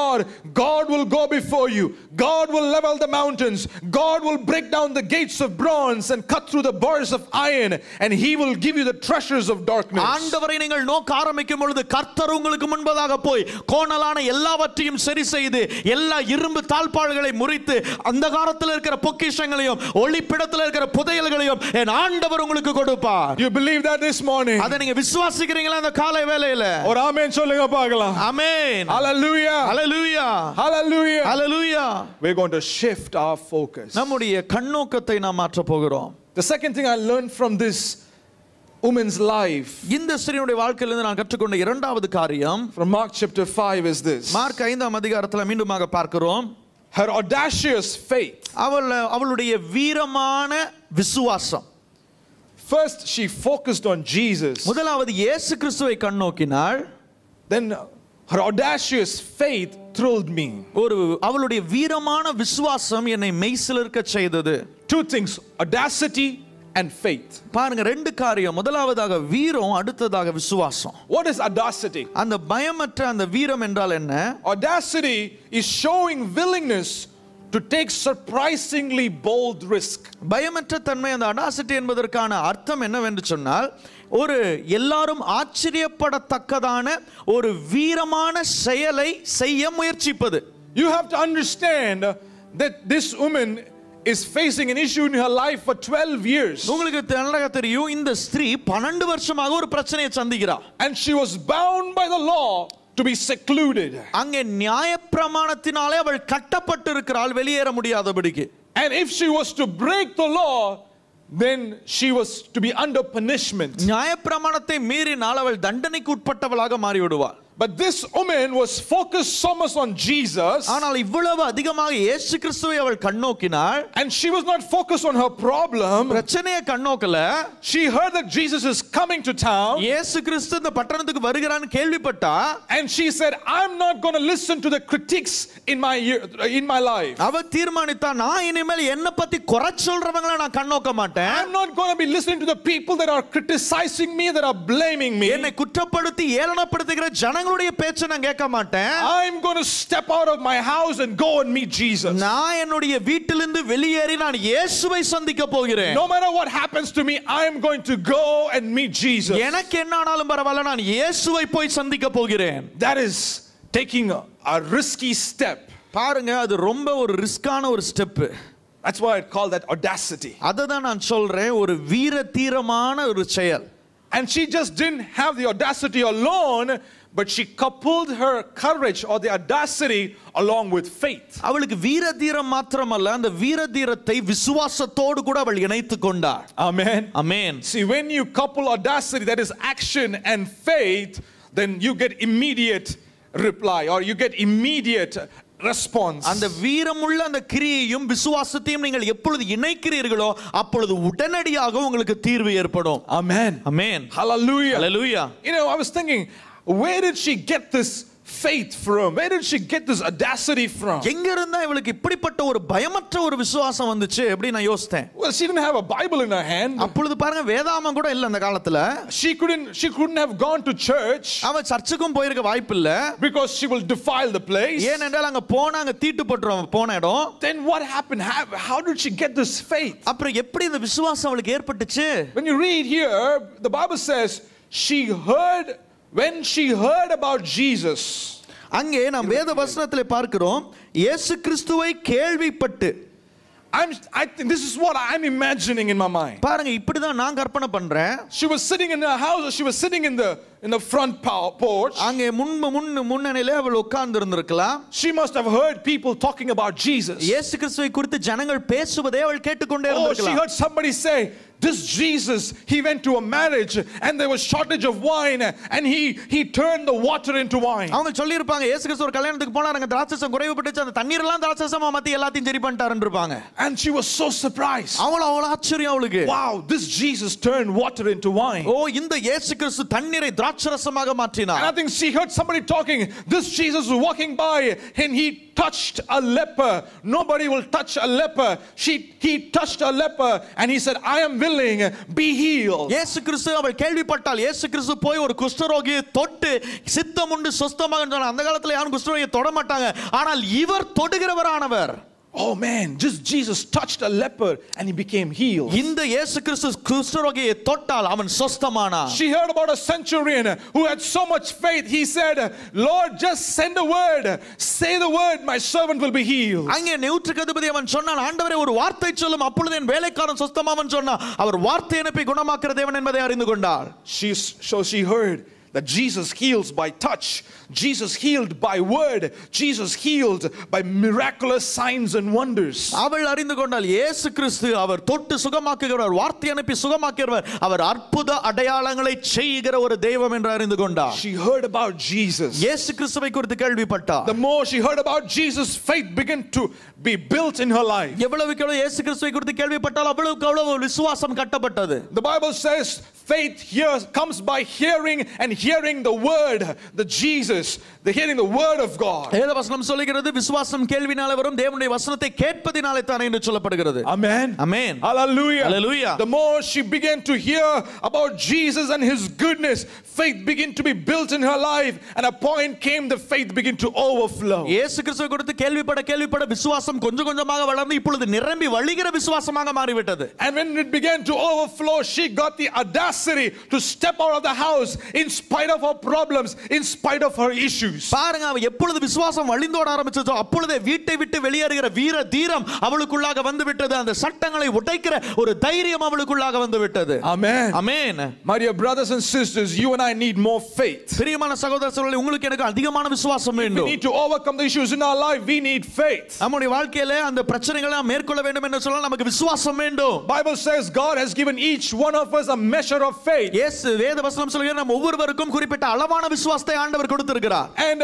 will go before you. God will level the mountains. God will break down the gates of bronze and cut through the bars of iron, and he will give you the treasures of darkness. ஆண்டவரை நீங்கள் நோக்க ஆரம்பிக்கும் பொழுது கர்த்தர் உங்களுக்கு முன்பதாக போய் கோணலான எல்லாவற்றையும் சரி செய்து எல்லா இரும்பு தாழ்பாள்களை முறித்து அந்தகாரத்தில் இருக்கிற பொக்கிஷங்களையும் ஒளிப்பிடத்தில் இருக்கிற புதையல்களையும் என் ஆண்டவர் உங்களுக்கு கொடுப்பார். You believe that this morning? அதை நீங்க விசுவாசிக்கிறீங்களா இந்த காலை வேளையில? ஒரு ஆமென் சொல்லுங்க பார்க்கலாம். ஆமென். Hallelujah. Hallelujah. Hallelujah. Hallelujah. We're going to shift our focus. நம்முடைய கண்ணோக்கத்தை நாம் மாற்ற போகிறோம். The second thing I learned from this woman's life, இந்த ஸ்திரீயுடைய வாழ்க்கையிலிருந்து நான் கற்றுக்கொண்ட இரண்டாவது காரியம் from Mark chapter 5 is this. Mark 5ஆம் அதிகாரத்தில் மீண்டுமாக பார்க்கிறோம். Her audacious faith. அவளுடைய வீரமான விசுவாசம். First she focused on Jesus. முதலாவது இயேசு கிறிஸ்துவை கண்ணோக்கினாள். Then her audacious faith thrilled me. அவளுடைய வீரமான விசுவாசம் என்னை மெய்சிலிர்க்க செய்தது. Two things, audacity and faith. பாருங்க, ரெண்டு காரியம். முதலாவதாக வீரம், அடுத்ததாக விசுவாசம். What is audacity? அந்த பயமற்ற அந்த வீரம் என்றால் என்ன? Audacity is showing willingness to take surprisingly bold risk. பயமற்ற தன்மை, அந்த audacity என்பதற்கான அர்த்தம் என்னவென்று சொன்னால், ஒரு எல்லாரும் ஆச்சரியப்படத்தக்கதான ஒரு வீரமான செயலை செய்ய முயற்சிப்பது. You have to understand that this woman is facing an issue in her life for 12 years. உங்களுக்கு நல்லா தெரியும், இந்த ஸ்திரீ 12 வருஷமாக ஒரு பிரச்சனையை சந்திக்கிறார். And she was bound by the law to be secluded. அங்கே நியாயப்பிரமாணத்தினாலே அவள் கட்டப்பட்டிருக்கிறாள், வெளியேற முடியாதபடிக்கு. And if she was to break the law, then she was to be under punishment. நியாயப்பிரமாணத்தை மீறினால் அவள் தண்டனைக்கு உட்பட்டவளாக மாறிவிடுவாள். But this woman was focused so much on Jesus. ஆனால் இவ்வளவு அதிகமாக இயேசு கிறிஸ்துவை அவள் கண்ணோக்கினாள். And she was not focused on her problem. பிரச்சனையை கண்ணோக்கல. She heard that Jesus is coming to town. இயேசு கிறிஸ்து இந்த பட்டணத்துக்கு வருகிறான்னு கேள்விப்பட்டா. And she said, I'm not going to listen to the critics in my life. அவ தீர்மானித்தா, நான் இனிமேல் என்ன பத்தி குறை சொல்றவங்கள நான் கண்ணோக்க மாட்டேன். I'm not going to be listening to the people that are criticizing me, that are blaming me. என்னை குற்றப்படுத்தி ஏளனப்படுத்துகிற ஜனங்களுடைய பேச்சை நான் கேட்க மாட்டேன். I'm going to step out of my house and go and meet Jesus. நான் என்னுடைய வீட்டிலிருந்து வெளியேறி நான் இயேசுவை சந்திக்க போகிறேன். No matter what happens to me, I'm going to go and meet Jesus. எனக்கு என்ன ஆனாலும் பரவாயில்லை, நான் இயேசுவை போய் சந்திக்க போகிறேன். That is taking a risky step. பாருங்க, அது ரொம்ப ஒரு ரிஸ்கான ஒரு step. That's why I call that audacity. அததான் நான் சொல்றேன், ஒரு வீர தீரமான ஒரு செயல். And she just didn't have the audacity alone, but she coupled her courage or the audacity along with faith. அவளுக்கு வீர தீரம் மாத்திரமல்ல, அந்த வீர தீரத்தை விசுவாசத்தோடு கூட அவள் இணைத்துக் கொண்டாள். Amen. Amen. See, when you couple audacity, that is action, and faith, then you get immediate reply, or you get immediate response. அந்த வீரமுள்ள அந்த கிரியையும் விசுவாசத்தையும் நீங்கள் எப்பொழுது இணைக்கிறீர்களோ அப்பொழுது உடனடியாக உங்களுக்கு தீர்வு ஏற்படும். Amen. Amen. Hallelujah. Hallelujah. You know, I was thinking, where did she get this faith from? Where did she get this audacity from? எங்க இருந்தா இவளுக்கு இப்படிப்பட்ட ஒரு பயமற்ற ஒரு விசுவாசம் வந்துச்சு அப்படி நான் யோசித்தேன். Well, she didn't have a Bible in her hand. அப்பொழுது பாருங்க, வேதாகமம் கூட இல்ல அந்த காலத்துல. She couldn't have gone to church. அவ சர்ச்சுக்கும் போயிருக்க வாய்ப்பு இல்ல. Because she will defile the place. ஏனென்றால் அங்க போனா அங்க தீட்டு பட்டுரும் போன இடம். Then what happened? How did she get this faith? அப்புறம் எப்படி இந்த விசுவாசம் அவளுக்கு ஏற்பட்டுச்சு? When you read here, the Bible says when she heard about Jesus. அங்கே நாம் வேத வசனத்திலே பார்க்கிறோம், இயேசு கிறிஸ்துவை கேள்விப்பட்டு. I think this is what I'm imagining in my mind. பாருங்க, இப்படிதான் நான் கற்பனை பண்றேன். She was sitting in her house, or she was sitting in the front porch. அங்கே முன்னணியிலே அவள் உட்கார்ந்து இருந்திருக்கலாம். She must have heard people talking about Jesus. இயேசு கிறிஸ்துவை குறித்து ஜனங்கள் பேசுவதை அவள் கேட்டுக்கொண்டே இருந்திருக்கலாம். She heard somebody say, this Jesus, he went to a marriage and there was shortage of wine and he turned the water into wine. அவங்க சொல்லி இருப்பாங்க, இயேசு கிறிஸ்து ஒரு கல்யாணத்துக்கு போனாங்க, திராட்சைரசம் குறைவுபட்டுச்சு, அந்த தண்ணீர் எல்லாம் திராட்சைரசமா மாத்தி எல்லாத்தையும் சரி பண்ணிட்டாருன்னு இருப்பாங்க. And she was so surprised. அவ்வளவு ஆச்சரியம் அவளுக்கு. Wow, this Jesus turned water into wine. ஓ, இந்த இயேசு கிறிஸ்து தண்ணீரை திராட்சைரசமாக மாற்றினார். And I think she heard somebody talking, this Jesus was walking by and he touched a leper. Nobody will touch a leper. He touched a leper and he said, I am willing, be healed. இயேசு கிறிஸ்து அவள் கேள்விப்பட்டால், இயேசு கிறிஸ்து போய் ஒரு குஷ்டரோகியை தொட்டு சித்தம் உண்டு சொஸ்தமாக சொன்னார். அந்த காலத்துல யாரும் குஷ்டரோகியை தொட மாட்டாங்க, ஆனால் இவர் தொடுகிறவரானவர். Oh man, just Jesus touched a leper and he became healed. இந்த இயேசு கிறிஸ்து குஷ்டரோகியை தொட்டால் அவன் சொஸ்தமானான். She heard about a centurion who had so much faith. He said, Lord, just send a word. Say the word, my servant will be healed. அங்கே நூற்றுக்கு அதிபதி அவன் சொன்னான், ஆண்டவரே ஒரு வார்த்தை சொல்லும், அப்பொழுது என் வேலைக்காரன் சொஸ்தமாவன் சொன்னான். அவர் வார்த்தை அனுப்பி குணமாக்குற தேவன் என்பதை அறிந்து கொண்டார். So she heard that Jesus heals by touch, Jesus healed by word, Jesus healed by miraculous signs and wonders. அவள் அறிந்து கொண்டால், இயேசு கிறிஸ்து அவர் தொட்டு சுகமாக்குகிறவர், வார்த்தை அனுப்பி சுகமாக்குகிறவர், அவர் அற்புத அடையாளங்களை செய்கிற ஒரு தெய்வம் என்று அறிந்து கொண்டார். She heard about Jesus. இயேசு கிறிஸ்துவை குறித்து கேள்விப்பட்டார். The more she heard about Jesus, faith began to be built in her life. எவ்வளவுக்கு எவ்வளவு இயேசு கிறிஸ்துவை குறித்து கேள்விப்பட்டால் அவ்வளவுக்கு அவ்வளவு விசுவாசம் கட்டப்பட்டது. The Bible says faith here comes by hearing, and hearing the word, the Jesus, the hearing the word of God. வேத வசனம் சொல்லுகிறது, விசுவாசம் கேள்வினாலே வரும், தேவனுடைய வசனத்தை கேட்பதினாலே தான் என்று சொல்லப்படுகிறது. Amen. Amen. Hallelujah. Hallelujah. The more she began to hear about Jesus and his goodness, faith began to be built in her life, and a point came the faith began to overflow. இயேசு கிறிஸ்துவை குறித்து கேள்விப்பட விசுவாசம் கொஞ்சம் கொஞ்சமாக வளர்ந்து இப்பொழுது நிரம்பி வழிகிற விசுவாசமாக மாறிவிட்டது. And when it began to overflow, she got the audacity to step out of the house in spite of her problems, in spite of her issues. பாருங்க, அவ எப்பொழுது விசுவாசம் வழிந்தோட ஆரம்பிச்சதோ அப்பொழுதே வீட்டை விட்டு வெளியேறுகிற வீர தீரம் அவளுக்குள்ளாக வந்து விட்டது. அந்த சட்டங்களை உடைக்கிற ஒரு தைரியம் அவளுக்குள்ளாக வந்து விட்டது. Amen. Amen. My dear brothers and sisters, you and I need more faith. பிரியமான சகோதர சகோதரிகளே, உங்களுக்கு எனக்கு அதிகமான விசுவாசம் வேண்டும். We need to overcome the issues in our life. We need faith. நம்முடைய வாழ்க்கையில அந்த பிரச்சனைகளை மேற்கொள்ள வேண்டும் என்று சொன்னால் நமக்கு விசுவாசம் வேண்டும். Bible says God has given each one of us a measure measure of faith. இயேசு வேதவசனம் சொல்கிறது நம்ம ஒவ்வொருவருக்கும் குறிப்பிட்ட அளவான விசுவாசத்தை ஆண்டவர் கொடுத்திருக்கிறார். And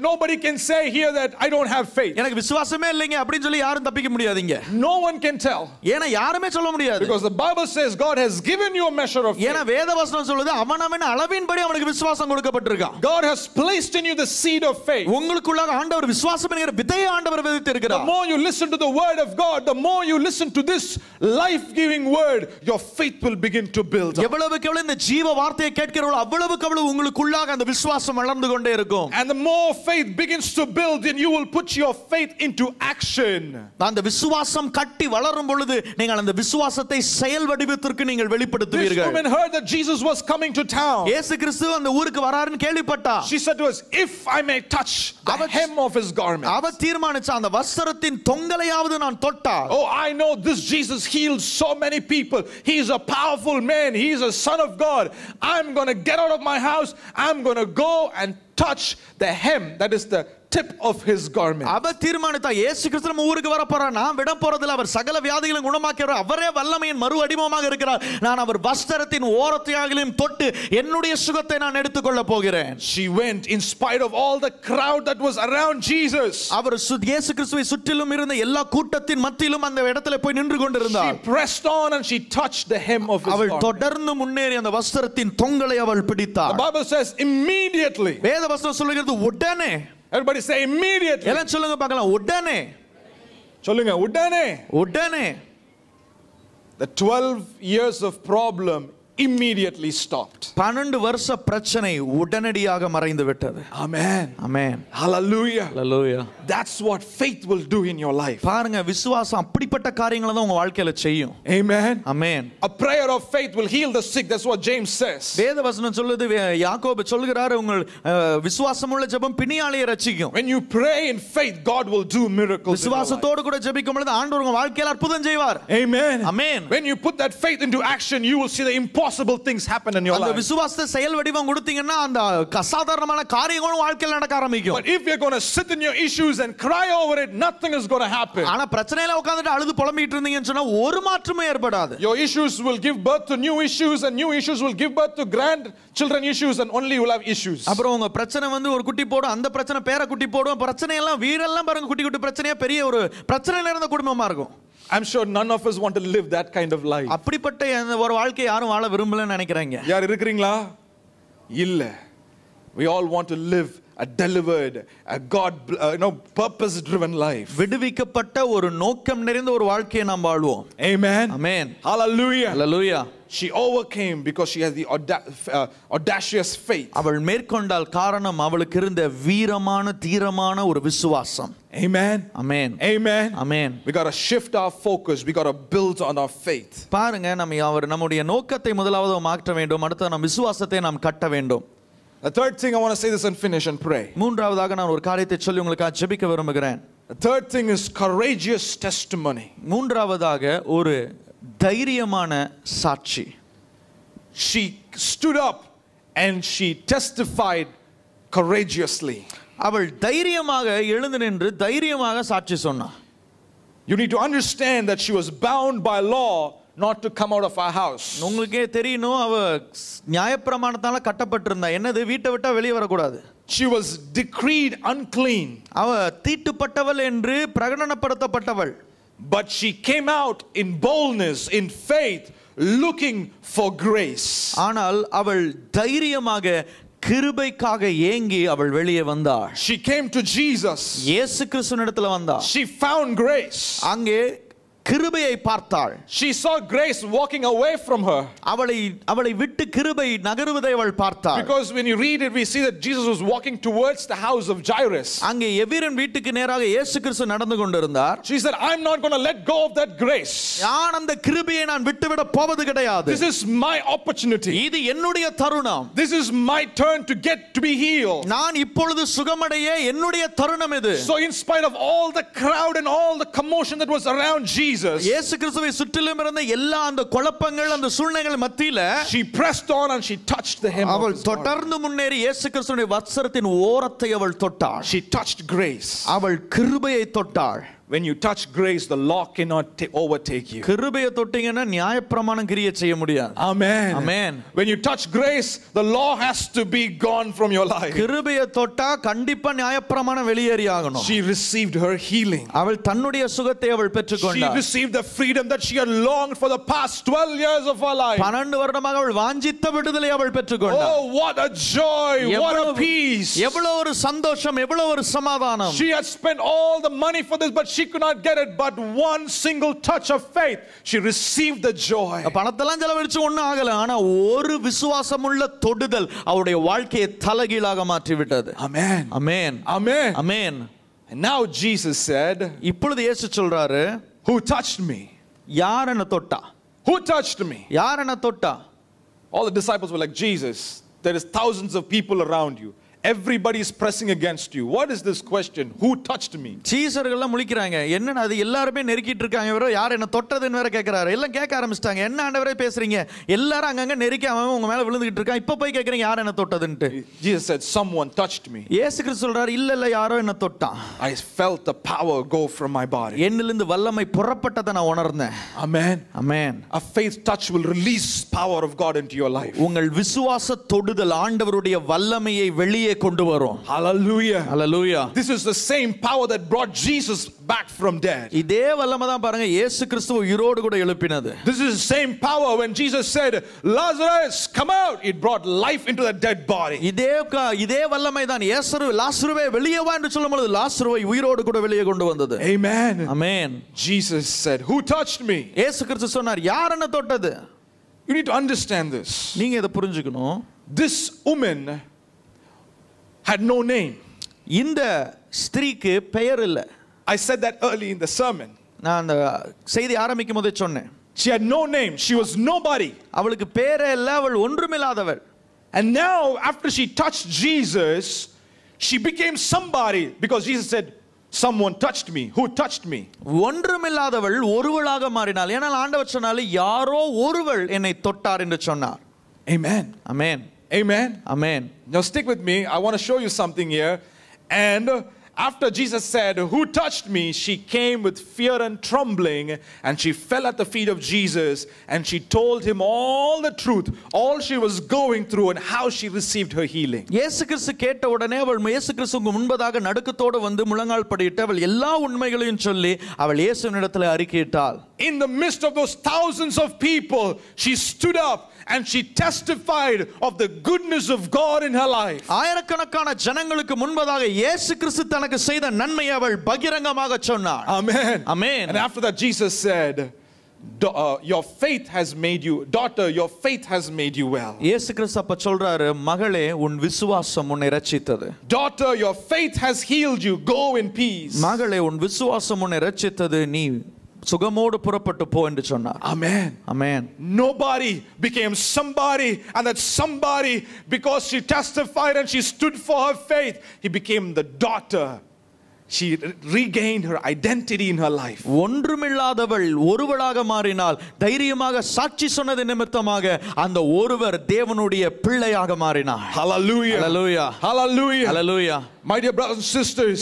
nobody can say here that I don't have faith. எனக்கு விசுவாசமே இல்லைங்க அப்படினு சொல்லி யாரும் தப்பிக்க முடியாதுங்க. No one can tell. ஏனா யாருமே சொல்ல முடியாது. Because the Bible says God has given you a measure of faith. ஏனா வேதவசனம் சொல்லுது அவனவன் அளவின்படி அவனுக்கு விசுவாசம் கொடுக்கப்பட்டிருக்கான். God has placed in you the seed of faith. உங்களுக்குள்ள ஆண்டவர் விசுவாசம் என்கிற விதையை ஆண்டவர் விதைத்திருக்கிறார். The more you listen to the word of God, the more you listen to this life-giving word, your faith will begin to build up. எவ்வளவுக்கு எவ்வளவு இந்த ஜீவ வார்த்தையை கேட்கிறீர்களோ அவ்வளவுக்கு அவ்வளவு உங்களுக்குள்ளாக அந்த விசுவாசம் வளர்ந்து கொண்டே இருக்கும். And the more faith begins to build, then you will put your faith into action. அந்த விசுவாசம் கட்டி வளரும் பொழுது நீங்கள் அந்த விசுவாசத்தை செயல் வடிவத்திற்கு நீங்கள் வெளிப்படுத்துவீர்கள். This woman heard that Jesus was coming to town. இயேசு கிறிஸ்து அந்த ஊருக்கு வராருன்னு கேள்விப்பட்டா. She said to us, if I may touch the hem of his garment. அவ தீர்மானிச்ச அந்த வஸ்திரத்தின் தொங்கலையாவது நான் தொட்டால். Oh, I know this Jesus healed so many people. He is a powerful man. He is a son of God. I'm going to get out of my house. I'm going to go and touch the hem, that is the tip of his garment. அவ தீர்மானித்தா இயேசு கிறிஸ்து நம்ம ஊருக்கு வர போறார், நான் விட போறதில்லை, அவர் சகல வியாதிகளையும் குணமாக்குறார், அவரே வல்லமையின் மறு அடிமமாக இருக்கிறார், நான் அவர் வஸ்திரத்தின் ஓரத்தையாகிலும் தொட்டு என்னுடைய சுகத்தை நான் எடுத்துக்கொள்ள போகிறேன். She went in spite of all the crowd that was around Jesus. அவர் இயேசு கிறிஸ்துவை சுற்றிலும் இருந்த எல்லா கூட்டத்தின் மத்தியிலும் அந்த இடத்துல போய் நின்று கொண்டிருந்தார். She pressed on and she touched the hem of his அவள் garment. தொடர்ந்து முன்னேறி அந்த வஸ்திரத்தின் தொங்கலை அவள் பிடித்தார். The Bible says immediately. வேதவசனம் சொல்லுகிறது உடனே. Everybody say immediately. எல்லாம் சொல்லுங்க பார்க்கலாம். உடனே. சொல்லுங்க உடனே. உடனே. The 12 years of problem immediately stopped. 12 வருஷ பிரச்சனை உடனடியாக மறைந்து விட்டது. Amen. Amen. Hallelujah. Hallelujah. That's what faith will do in your life. பாருங்க விசுவாசம் அப்படிப்பட்ட காரியங்களை தான் உங்க வாழ்க்கையில செய்யும். Amen. Amen. A prayer of faith will heal the sick. That's what James says. வேதவசனம் சொல்லுது, யாக்கோபு சொல்கிறார், உங்கள் விசுவாசமுள்ள ஜெபம் பிணியாளியை ரட்சிக்கும். When you pray in faith, God will do miracles. விசுவாசத்தோடு கூட ஜெபிக்கும் பொழுது ஆண்டவர் உங்க வாழ்க்கையில அற்புதம் செய்வார். Amen. Amen. When you put that faith into action, you will see the impossible things happen in your life. அந்த விசுவாசத்தை செயல் வடிவம் கொடுத்தீங்கன்னா அந்த அசாதாரணமான காரியங்களும் வாழ்க்கையில நடக்க ஆரம்பிக்கும். But if you're going to sit in your issues and cry over it, nothing is going to happen. ஆனா பிரச்சனையில உட்கார்ந்துட்டு அழுது புலம்பிட்டு இருந்தீங்கன்னு சொன்னா ஒரு மாற்றமே ஏற்படாது. Your issues will give birth to new issues and new issues will give birth to grandchildren issues and only you will have issues. அப்புறம் உங்க பிரச்சனை வந்து ஒரு குட்டி போடும், அந்த பிரச்சனை பேர குட்டி போடும், பிரச்சனை எல்லாம் வீடெல்லாம் பாருங்க குட்டி குட்டி பிரச்சனையா பெரிய ஒரு பிரச்சனை நிறைந்த குடும்பமா இருக்கும். I'm sure none of us want to live that kind of life. அப்படிப்பட்ட ஒரு வாழ்க்கை யாரும் வாழ விரும்பலன்னு நினைக்கிறீங்க. யார் இருக்கீங்களா? இல்ல. We all want to live a delivered, a God, purpose driven life. விடுவிக்கப்பட்ட ஒரு நோக்கம் நிறைந்த ஒரு வாழ்க்கையை நாம் வாழ்வோம். Amen. Amen. Hallelujah. Hallelujah. She overcame because she has the audacious faith. அவள் மேற்கொண்டால் காரணம் அவளுக்கு இருந்த வீரமான தீரமான ஒரு விசுவாசம். Amen. Amen. Amen. Amen. We got to shift our focus. We got to build on our faith. பாருங்க நம்முடைய நோக்கத்தை முதலாவது மாற்ற வேண்டும், அடுத்து நம் விசுவாசத்தை நாம் கட்ட வேண்டும். The third thing I want to say this and finish and pray. மூன்றாவதாக நான் ஒரு காரியத்தை சொல்லி உங்களுக்கு ஜெபிக்க விரும்புகிறேன். The third thing is courageous testimony. மூன்றாவதாக ஒரு தைரியமான சாட்சி. She stood up and she testified courageously. அவள் தைரியமாக எழுந்து நின்று தைரியமாக சாட்சி சொன்னாள். You need to understand that she was bound by law not to come out of her house. உங்களுக்கே தெரியணும், அவ நியாயப்பிரமாணத்தால கட்டப்பட்டிருந்தா. என்னது? வீட்டை விட்டா வெளியே வரக்கூடாது. She was decreed unclean. அவ தீட்டுப்பட்டவள் என்று பிரகடனப்படுத்தப்பட்டவள். But she came out in boldness, in faith, looking for grace. ஆனால் அவள் தைரியமாக கிருபைக்காக ஏங்கி அவள் வெளியே வந்தாள். She came to Jesus. இயேசு கிறிஸ்துவினிடத்தில் வந்தாள். She found grace. அங்கே கிருபையை பார்த்தாள். She saw grace walking away from her. அவளை விட்டு கிருபை நகருவதை அவள் பார்த்தாள். Because when you read it, we see that Jesus was walking towards the house of Jairus. அங்கே எபிரன் வீட்டுக்கு நேராக இயேசு கிறிஸ்து நடந்து கொண்டிருந்தார். She said, I'm not going to let go of that grace. நான் அந்த கிருபையை நான் விட்டுவிட போவது கிடையாது. This is my opportunity. இது என்னுடைய தருணம். This is my turn to get to be healed. நான் இப்பொழுது சுகமடைய என்னுடைய தருணம் இது. So in spite of all the crowd and all the commotion that was around Jesus, இயேசு கிறிஸ்துவை சுற்றிலும் இருந்த எல்லா அந்த குழப்பங்கள் அந்த சூழ்நிலைகள் மத்தியில she pressed on and she touched the hem of அவள் his தொடர்ந்து முன்னேறி இயேசு கிறிஸ்துவின் வஸ்திரத்தின் ஓரத்தை அவள் தொட்டாள். She touched grace. அவள் கிருபையை தொட்டாள். when you touch grace, the law cannot overtake you. கிருபையை தொட்டீங்கன்னா நியாயப்பிரமாணம் கிரியை செய்ய முடியாது. Amen. Amen. When you touch grace, the law has to be gone from your life. கிருபையை தொட்டா கண்டிப்பா நியாயப்பிரமாணம் வெளியேறி ஆகணும். She received her healing. அவள் தன்னுடைய சுகத்தை அவள் பெற்றுக்கொண்டாள். She received the freedom that she had longed for the past 12 years of her life. 12 வருடமாக அவள் வாஞ்சித்த விடுதலை அவள் பெற்றுக்கொண்டாள். Oh, what a joy, what a peace. எவ்வளவு ஒரு சந்தோஷம், எவ்வளவு ஒரு சமாதானம். She had spent all the money for this, but she could not get it. But one single touch of faith, she received the joy. பணத்தெல்லாம் செலவழிச்சு ஒண்ணும் ஆகல, ஆனா ஒரு விசுவாசமுள்ள தொடுதல் அவருடைய வாழ்க்கையை தலைகீழாக மாற்றி விட்டது. Amen. Amen. Amen. Amen. And now Jesus said, இப்பொழுது இயேசு சொல்றாரு, who touched me? யார் என்ன தொட்டா? Who touched me? யார் என்ன தொட்டா? All the disciples were like, Jesus, there is thousands of people around you. Everybody is pressing against you. What is this question? Who touched me? சீசர்கள்லாம் முழிக்கிறாங்க. என்னன்னா அது எல்லாரும் நெருக்கிட்டு இருக்காங்க. இவரோ யார் என்ன தொட்டதுன்னு வேற கேக்குறாரு. எல்லாம் கேட்க ஆரம்பிச்சிட்டாங்க. என்ன ஆண்டவரே பேசுறீங்க? எல்லாரும் அங்கங்க நெருக்கி அவன் உங்க மேல விழுந்துகிட்டு இருக்கான். இப்ப போய் கேக்குறீங்க யார் என்ன தொட்டதுன்னு. Jesus said, someone touched me. இயேசு கிறிஸ்து சொல்றாரு, இல்ல யாரோ என்ன தொட்டான். I felt the power go from my body. என்னிலிருந்து வல்லமை புறப்பட்டதை நான் உணர்ந்தேன். Amen. Amen. A faith touch will release power of God into your life. உங்கள் விசுவாச தொடுதல் ஆண்டவருடைய வல்லமையை வெளியே கொண்டு வரும். Hallelujah. Hallelujah. This is the same power that brought Jesus back from dead. இதே வல்லமை தான் பாருங்க இயேசு கிறிஸ்துவை உயிரோடு கூட எழுப்பினது. This is the same power when Jesus said, Lazarus, come out. It brought life into the dead body. இதே வல்லமை தான் லாசருவே வெளியே வா என்று சொல்லும்போது லாசருவை உயிரோடு கூட வெளியே கொண்டு வந்தது. Amen. Amen. Jesus said, who touched me? இயேசு கிறிஸ்து சொன்னார், யார் என்ன தொட்டது? You need to understand this. நீங்க இத புரிஞ்சுக்கணும். This woman had no name. இந்த ஸ்திரீக்கு பெயர் இல்ல. I said that early in the sermon. நான் அந்த செய்தி ஆரம்பிக்கும் போதே சொன்னேன். She had no name. She was nobody. அவளுக்கு பேரே இல்ல, அவள் ஒன்றுமில்லாதவள். And now after she touched Jesus, she became somebody because Jesus said, someone touched me. Who touched me? ஒன்றுமில்லாதவள் ஒருவளாக மாறினாள். ஏனால் ஆண்டவர் சொன்னாலே யாரோ ஒருவள் என்னை தொட்டார் என்று சொன்னார். Amen. Amen. Amen. Amen. Now stick with me. I want to show you something here. And after Jesus said, who touched me? She came with fear and trembling, and she fell at the feet of Jesus, and she told him all the truth, all she was going through and how she received her healing. இயேசு கிறிஸ்து கேட்ட உடனே அவள் இயேசு கிறிஸ்துவுக்கு முன்பதாக நடுக்கத்தோடு வந்து முழங்கால் படியிட்டு அவள் எல்லா உண்மைகளையும் சொல்லி அவள் இயேசுவினிடத்தில் அறிக்கையிட்டாள். In the midst of those thousands of people, she stood up and she testified of the goodness of God in her life. ஆயிரக்கணக்கான ஜனங்களுக்கு முன்பதாக இயேசு கிறிஸ்து தனக்கு செய்த நன்மையை அவள் பகிரங்கமாக சொன்னாள். Amen. Amen. And after that Jesus said, your faith has made you, daughter, your faith has made you well. இயேசு கிறிஸ்து அப்ப சொல்றாரு, மகளே உன் விசுவாசம் உன்னை இரட்சித்தது. Daughter, your faith has healed you. Go in peace. மகளே உன் விசுவாசம் உன்னை இரட்சித்தது, நீ சுகமோடு புறப்பட்டு போ என்று சொன்னார். Amen. Amen. Nobody became somebody, and that somebody, because she testified and she stood for her faith, he became the daughter. She regained her identity in her life. ஒன்றுமில்லாதவள் ஒருவளாக மாறினாள். தைரியமாக சாட்சி சொன்னது நிமித்தமாக அந்த ஒருவர் தேவனுடைய பிள்ளையாக மாறினார். Hallelujah. Hallelujah. Hallelujah. Hallelujah. My dear brothers and sisters,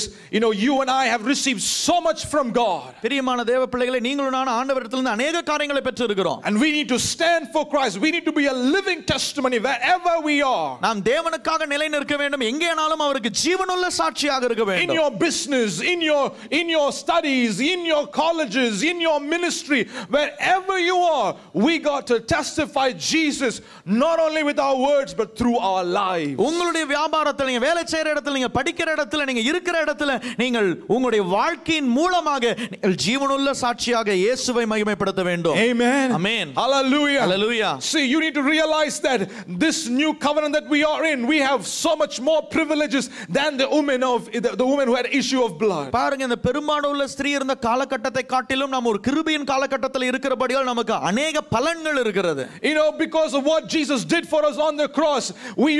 you and I have received so much from God. பிரியமான தேவ பிள்ளைகளே, நீங்களும் நானும் ஆண்டவரிடத்திலிருந்து अनेक காரியங்களை பெற்றிருக்கிறோம். And we need to stand for Christ. We need to be a living testimony wherever we are. நாம் தேவனுக்காக நிலைநிற்க வேண்டும். எங்கேனாலும் அவருக்கு ஜீவனுள்ள சாட்சியாக இருக்க வேண்டும். In your business, in your studies, in your colleges, in your ministry, wherever you are, we got to testify Jesus not only with our words but through our lives. உங்களுடைய வியாபாரத்தில், நீங்க வேலை செய்யற இடத்துல, நீங்க படிக்கிற இடத்துல, நீங்க இருக்கிற இடத்துல, நீங்கள் உங்களுடைய வாழ்க்கையின் மூலமாக நீங்கள் ஜீவனுள்ள சாட்சியாக இயேசுவை மகிமைப்படுத்த வேண்டும். Amen. Amen. Hallelujah. Hallelujah. See, you need to realize that this new covenant that we are in, we have so much more privileges than the woman who had issue of blood. பாருங்க, இந்த பெரும்பாடுள்ள ஸ்திரீ இருந்த காலகட்டத்தை காட்டிலும் நாம் ஒரு கிருபையின் காலகட்டத்தில் இருக்கிறபடியால் நமக்கு अनेक பலன்கள் இருக்கிறது. Because of what Jesus did for us on the cross, we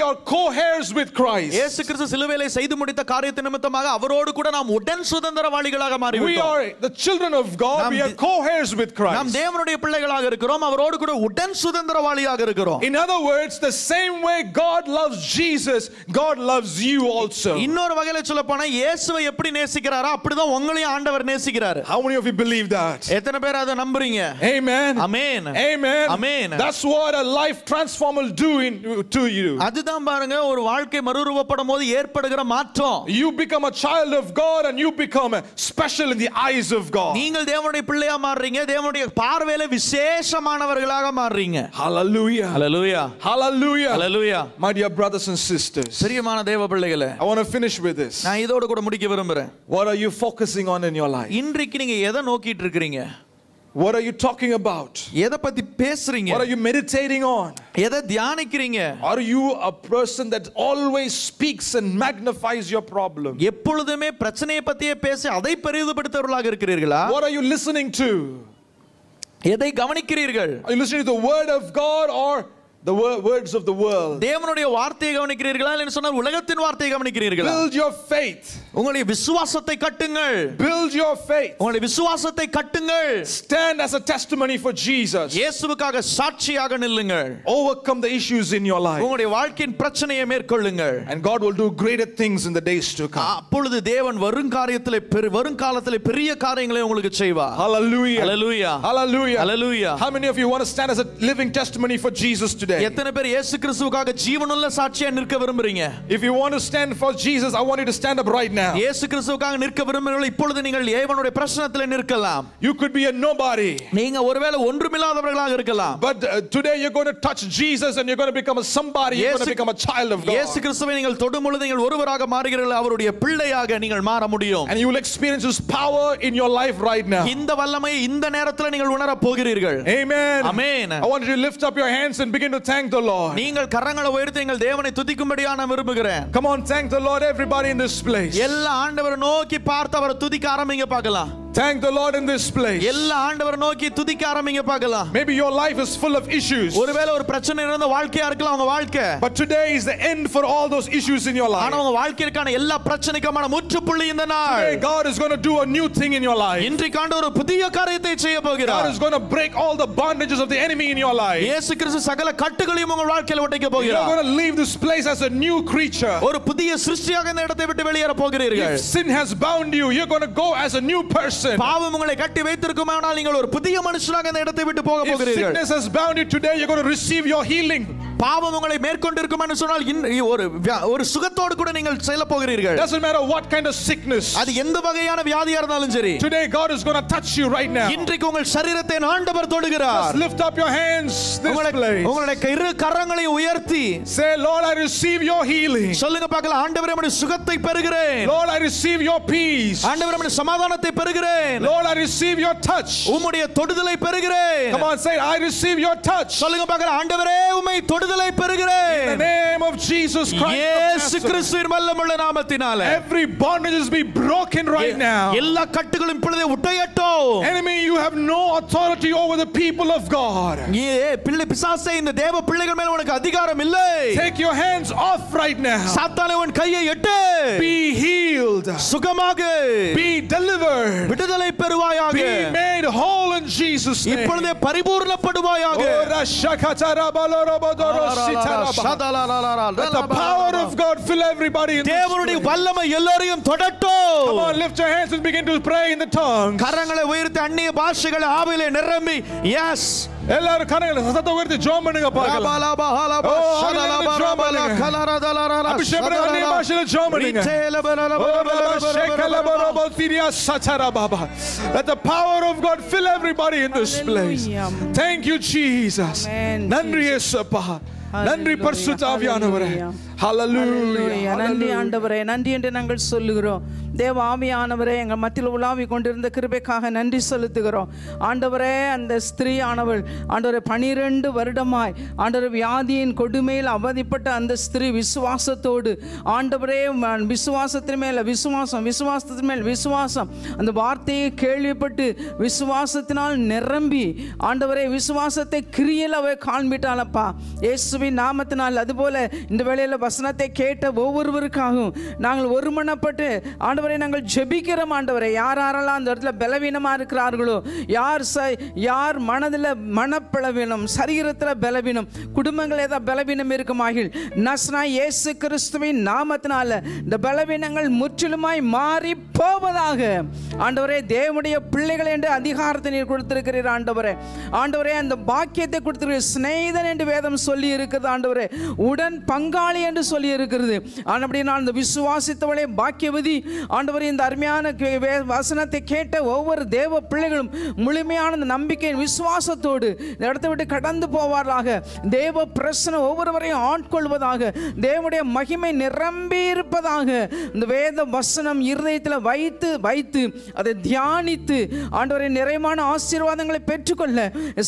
are co-heirs with Christ. இயேசு கிறிஸ்து கிறிஸ்து சிலுவையிலே செய்து முடித்த காரியத்தின் நிமித்தமாக அவரோடு கூட நாம் உடன் சுதந்திரவாளிகளாக We மாறிவிட்டோம். are the children of God. We are co-heirs with நாம் Christ. தேவனுடைய பிள்ளைகளாக இருக்கிறோம், அவரோடு கூட உடன் சுதந்திரவாளியாக இருக்கிறோம். In other words, the same way God loves Jesus, God loves you also. இன்னொரு வகையில சொல்ல போனா இயேசுவை எப்படி நேசிக்கிறாரோ அப்படிதான் உங்களையும் ஆண்டவர் நேசிக்கிறார். How many of you believe that? எத்தனை பேர் அதை நம்புறீங்க? Amen. Amen. Amen. Amen. That's what a life transform will do to you. அதுதான் பாருங்க ஒரு வாழ்க்கை மறுரூபப்படும் போது ஏற்படுகிற மாற்றம். You become a child of God and you become special in the eyes of God. நீங்கள் தேவனுடைய பிள்ளையா மாறுறீங்க, தேவனுடைய பார்வையில விசேஷமானவர்களாக மாறுறீங்க. Hallelujah. Hallelujah. Hallelujah. Hallelujah. My dear brothers and sisters, பிரியமான தேவ பிள்ளைகளே, I want to finish with this. நான் இதோட கூட முடிக்க விரும்புறேன். What are you focusing on in your life? இன்றைக்கு நீங்க எதை நோக்கிட்டு இருக்கீங்க? What are you talking about? எதை பத்தி பேசுறீங்க? What are you meditating on? எதை தியானிக்கிறீங்க? Are you a person that always speaks and magnifies your problem? எப்பொழுதுமே பிரச்சனையை பத்தியே பேசி அதை பெரிதுபடுத்துறவர்களாக இருக்கிறீர்களா? What are you listening to? எதை கவனிக்கிறீர்கள்? Are you listening to the word of God or the words of the world? தேவனுடைய வார்த்தையை கவனிக்கிறீர்களா இல்லைன்னு சொன்னால் உலகத்தின் வார்த்தையை கவனிக்கிறீர்களா? Build your faith. உங்களுடைய விசுவாசத்தை கட்டுங்கள். Build your faith. உங்களுடைய விசுவாசத்தை கட்டுங்கள். Stand as a testimony for Jesus. இயேசுவுக்காக சாட்சியாக நில்லுங்கள். Overcome the issues in your life. உங்களுடைய வாழ்க்கையின் பிரச்சனையை மேற்கொள்ளுங்கள். And God will do greater things in the days to come. அப்பொழுது தேவன் வருங்காலத்திலே பெரிய காரியங்களை உங்களுக்கு செய்வார். Hallelujah. Hallelujah. Hallelujah. Hallelujah. How many of you want to stand as a living testimony for Jesus today? எத்தனை பேர் இயேசு கிறிஸ்துவுக்காக ஜீவனுள்ள சாட்சியா நிற்க விரும்புறீங்க? If you want to stand for Jesus, I want you to stand up right now. இயேசு கிறிஸ்துவுக்காக நிற்க விரும்புகிறீர்கள் இப்பொழுது நீங்கள் தேவனுடைய பிரசன்னத்திலே நிற்கலாம். You could be a nobody. நீங்க ஒருவேளை ஒன்றுமில்லாதவர்களாக இருக்கலாம். But today you're going to touch Jesus and you're going to become a somebody. You're going to become a child of God. இயேசு கிறிஸ்துவை நீங்கள் தொடும் பொழுது நீங்கள் ஒருவராக மாறுகிறீர்கள், அவருடைய பிள்ளையாக நீங்கள் மாற முடியும். And you will experience His power in your life right now. இந்த வல்லமையை இந்த நேரத்தில் நீங்கள் உணர போகிறீர்கள். Amen. Amen. I want you to lift up your hands and begin to thank the Lord. நீங்கள் கரங்களை உயர்த்தி நீங்கள் தேவனை துதிக்கும்படியாக நான் விரும்புகிறேன். Come on, thank the Lord, everybody in this place. எல்லா ஆண்டவரை நோக்கி பார்த்து அவரை துதிக்க ஆரம்பிங்க பார்க்கலாம். Thank the Lord in this place. எல்லா ஆண்டவரை நோக்கி துதிக்க ஆரம்பிங்க பார்க்கலாம். Maybe your life is full of issues. ஒருவேளை ஒரு பிரச்சனை இருந்த வாழ்க்கையா இருக்கலாம் உங்க வாழ்க்கை. But today is the end for all those issues in your life. ஆனா உங்க வாழ்க்கைக்கான எல்லா பிரச்சனைக்குமான முற்றுப்புள்ளி இந்த நாள். Today God is going to do a new thing in your life. இன்றைக்கு ஆண்டவர் ஒரு புதிய காரியத்தை செய்ய போகிறார். God is going to break all the bondages of the enemy in your life. இயேசு கிறிஸ்து சகல கட்டுகளையும் உங்க வாழ்க்கையில உடைக்க You're போகிறார். going to leave this place as a new creature. ஒரு புதிய சிருஷ்டியாக இந்த இடத்தை விட்டு வெளியேற போகிறீர்கள். If sin has bound you, you're going to go as a new person. பாவம் உங்களை கட்டி வைத்திருக்குமானால் நீங்கள் ஒரு புதிய மனுஷனாக இந்த இடத்தை விட்டு போக If போகிறீர்கள். sickness has bound you today, you're going to receive your healing. பாவம் உங்களை மேற்கொண்டிருக்குமான்னு சொன்னால் ஒரு சுகத்தோடு கூட நீங்கள் செல்ல போகிறீர்கள். Doesn't matter what kind of sickness. அது எந்த வகையான வியாதியா இருந்தாலும் சரி. Today God is going to touch you right now. இன்றைக்கு உங்கள் சரீரத்தை ஆண்டவர் தொடுகிறார். Just lift up your hands this place. உங்களுடைய இரு கரங்களை உயர்த்தி say, Lord, I receive your healing. சொல்லுங்க பார்க்கலாம், ஆண்டவரே உம்முடைய சுகத்தை பெறுகிறேன். Lord, I receive your peace. ஆண்டவரே உம்முடைய சமாதானத்தை பெறுகிறேன். Lord, I receive your touch. உம்முடைய தொடுதலை பெறுகிறேன். Come on, say, I receive your touch. சொல்லுங்க பார்க்கலாம், ஆண்டவரே உம்மை தொடுதலை பெறுகிறேன். In the name of Jesus Christ. இயேசு கிறிஸ்துவின் வல்லமையுள்ள நாமத்தினாலே every bondage is be broken right now. எல்லா கட்டுகளும் இப்பொழுதே உடையட்டும். Enemy, you have no authority over the people of God. பிள்ளை பிசாசே, இந்த தேவ பிள்ளைகள் மேல உனக்கு அதிகாரம் இல்லை. Take your hands off right now. சாத்தானே உன் கையை எட்டு. Be healed. சுகமாக. Be delivered. விடுதலை பெறுவாயாக. Be made whole in Jesus name. இப்பொழுதே பரிபூர்ணப்படுவாயாக. Let the power of God fill everybody in this தேவனுடைய வல்லமை எல்லாரையும் தொடட்டும். Come on, lift your hands and begin to pray in the tongues. கரங்களை உயர்த்தி அந்நிய பாஷைகளை ஆவியிலே நிரம்பி. Yes. எல்லாரும் கரங்களை சத்தத்தை உயர்த்தி ஜெபம் பண்ணுங்க பார்க்கலாம். அபிஷேகம் அந்நிய பாஷையில ஜெபம் பண்ணுங்க. Let the power of God fill everybody in this place. Thank you, Jesus. நன்றி இயேசுப்பா. நன்றி பரிசுத்த ஆவியானவரே. ஹalleluya. நன்றி ஆண்டவரே, நன்றி என்று நாங்கள் சொல்லுகிறோம். தேவ ஆவியானவரே, எங்கள் மத்தியில் உலாவி கொண்டிருந்த கிருபைக்காக நன்றி செலுத்துகிறோம். ஆண்டவரே, அந்த ஸ்திரீ ஆனவள் ஆண்டவரே 12 வருடமாய் ஆண்டவரே வியாதியின் கொடுமையில் அவதிப்பட்ட அந்த ஸ்திரீ விசுவாசத்தோடு ஆண்டவரே விசுவாசத்தின் மேல விசுவாசம், விசுவாசத்தின் மேல் விசுவாசம், அந்த வார்த்தையை கேள்விப்பட்டு விசுவாசத்தினால் நிரம்பி ஆண்டவரே விசுவாசத்தை கிரியையில் அவ காண்பிட்டாளப்பா. இயேசுவின் நாமத்தினால். அதுபோல இந்த வேளையில் வசனத்தை கேட்ட ஒவ்வொருவருக்காகவும் நாங்கள் ஒருமனப்பட்டு ஆண்டவரை நாங்கள் ஜெபிக்கிறோம். ஆண்டவரை யாரெல்லாம் அந்த இடத்துல பலவீனமாக இருக்கிறார்களோ, யார் மனதில் மனப்பலவீனம், சரீரத்தில் பலவீனம், குடும்பங்கள் ஏதாவது பலவீனம் இருக்குமாகில் நஸ்ரா இயேசு கிறிஸ்துவின் நாமத்தினால இந்த பலவீனங்கள் முற்றிலுமாய் மாறி போவதாக. ஆண்டவரே, தேவனுடைய பிள்ளைகள் என்று அதிகாரத்தை நீர் கொடுத்திருக்கிறீர். ஆண்டவரே அந்த பாக்கியத்தை கொடுத்திருக்கிற சிநேகிதன் என்று வேதம் சொல்லி இருக்கிறது. ஆண்டவரே, உடன் பங்காளி என்று சொல்லி இருக்கிறது. அப்படின்னா அந்த விசுவாசித்தவளே பாக்கியவதி. ஆண்டவரே, இந்த அருமையான வசனத்தை கேட்ட ஒவ்வொரு தேவ பிள்ளைகளும் முழுமையான நம்பிக்கையின் விசுவாசத்தோடு இந்த இடத்தை விட்டு கடந்து போவார்களாக. தேவ பிரசன்னம் ஒவ்வொருவரையும் ஆட்கொள்வதாக. தேவனுடைய மகிமை நிரம்பி இருப்பதாக. இந்த வேத வசனம் இருதயத்தில் வைத்து அதை தியானித்து ஆண்டவரை நிறைவான ஆசீர்வாதங்களை பெற்றுக்கொள்ள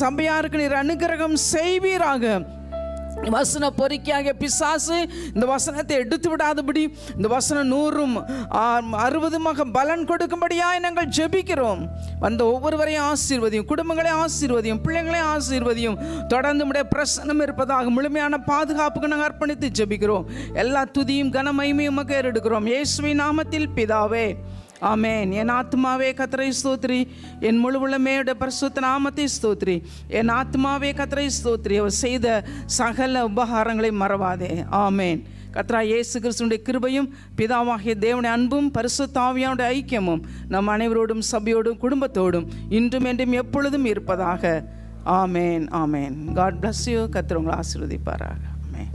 சபையாருக்கு நீர் அனுக்கிரகம் செய்வீராக. வசன பொறிக்கையாகிய பிசாசு இந்த வசனத்தை எடுத்து விடாதபடி இந்த வசனம் 100-60 பலன் கொடுக்கும்படியாய் நாங்கள் ஜெபிக்கிறோம். வந்த ஒவ்வொருவரையும் ஆசீர்வதியும், குடும்பங்களை ஆசீர்வதியும், பிள்ளைங்களை ஆசீர்வதியும். தொடர்ந்து உடைய பிரசன்னம் இருப்பதாக முழுமையான பாதுகாப்புக்கு நாங்கள் அர்ப்பணித்து ஜெபிக்கிறோம். எல்லா துதியும் கனமகிமையும் உமக்கு ஏறெடுக்கிறோம். இயேசுவின் நாமத்தில் பிதாவே, ஆமென். என் ஆத்மாவே கர்த்தரை ஸ்தோத்திரி, என் முழு உள்ளமேயுடைய பரிசுத்த நாமத்தை ஸ்தோத்திரி. என் ஆத்மாவே கர்த்தரை ஸ்தோத்திரி, அவர் செய்த சகல உபகாரங்களை மறவாதே. ஆமென். கர்த்தராகிய இயேசு கிறிஸ்துவின் கிருபையும் பிதாவாகிய தேவனுடைய அன்பும் பரிசுத்த ஆவியானுடைய ஐக்கியமும் நம் அனைவரோடும் சபையோடும் குடும்பத்தோடும் இன்றும் என்றும் எப்பொழுதும் இருப்பதாக. ஆமென். ஆமென். God bless you. கர்த்தர் உங்களை ஆசீர்வதிப்பாராக. ஆமென்.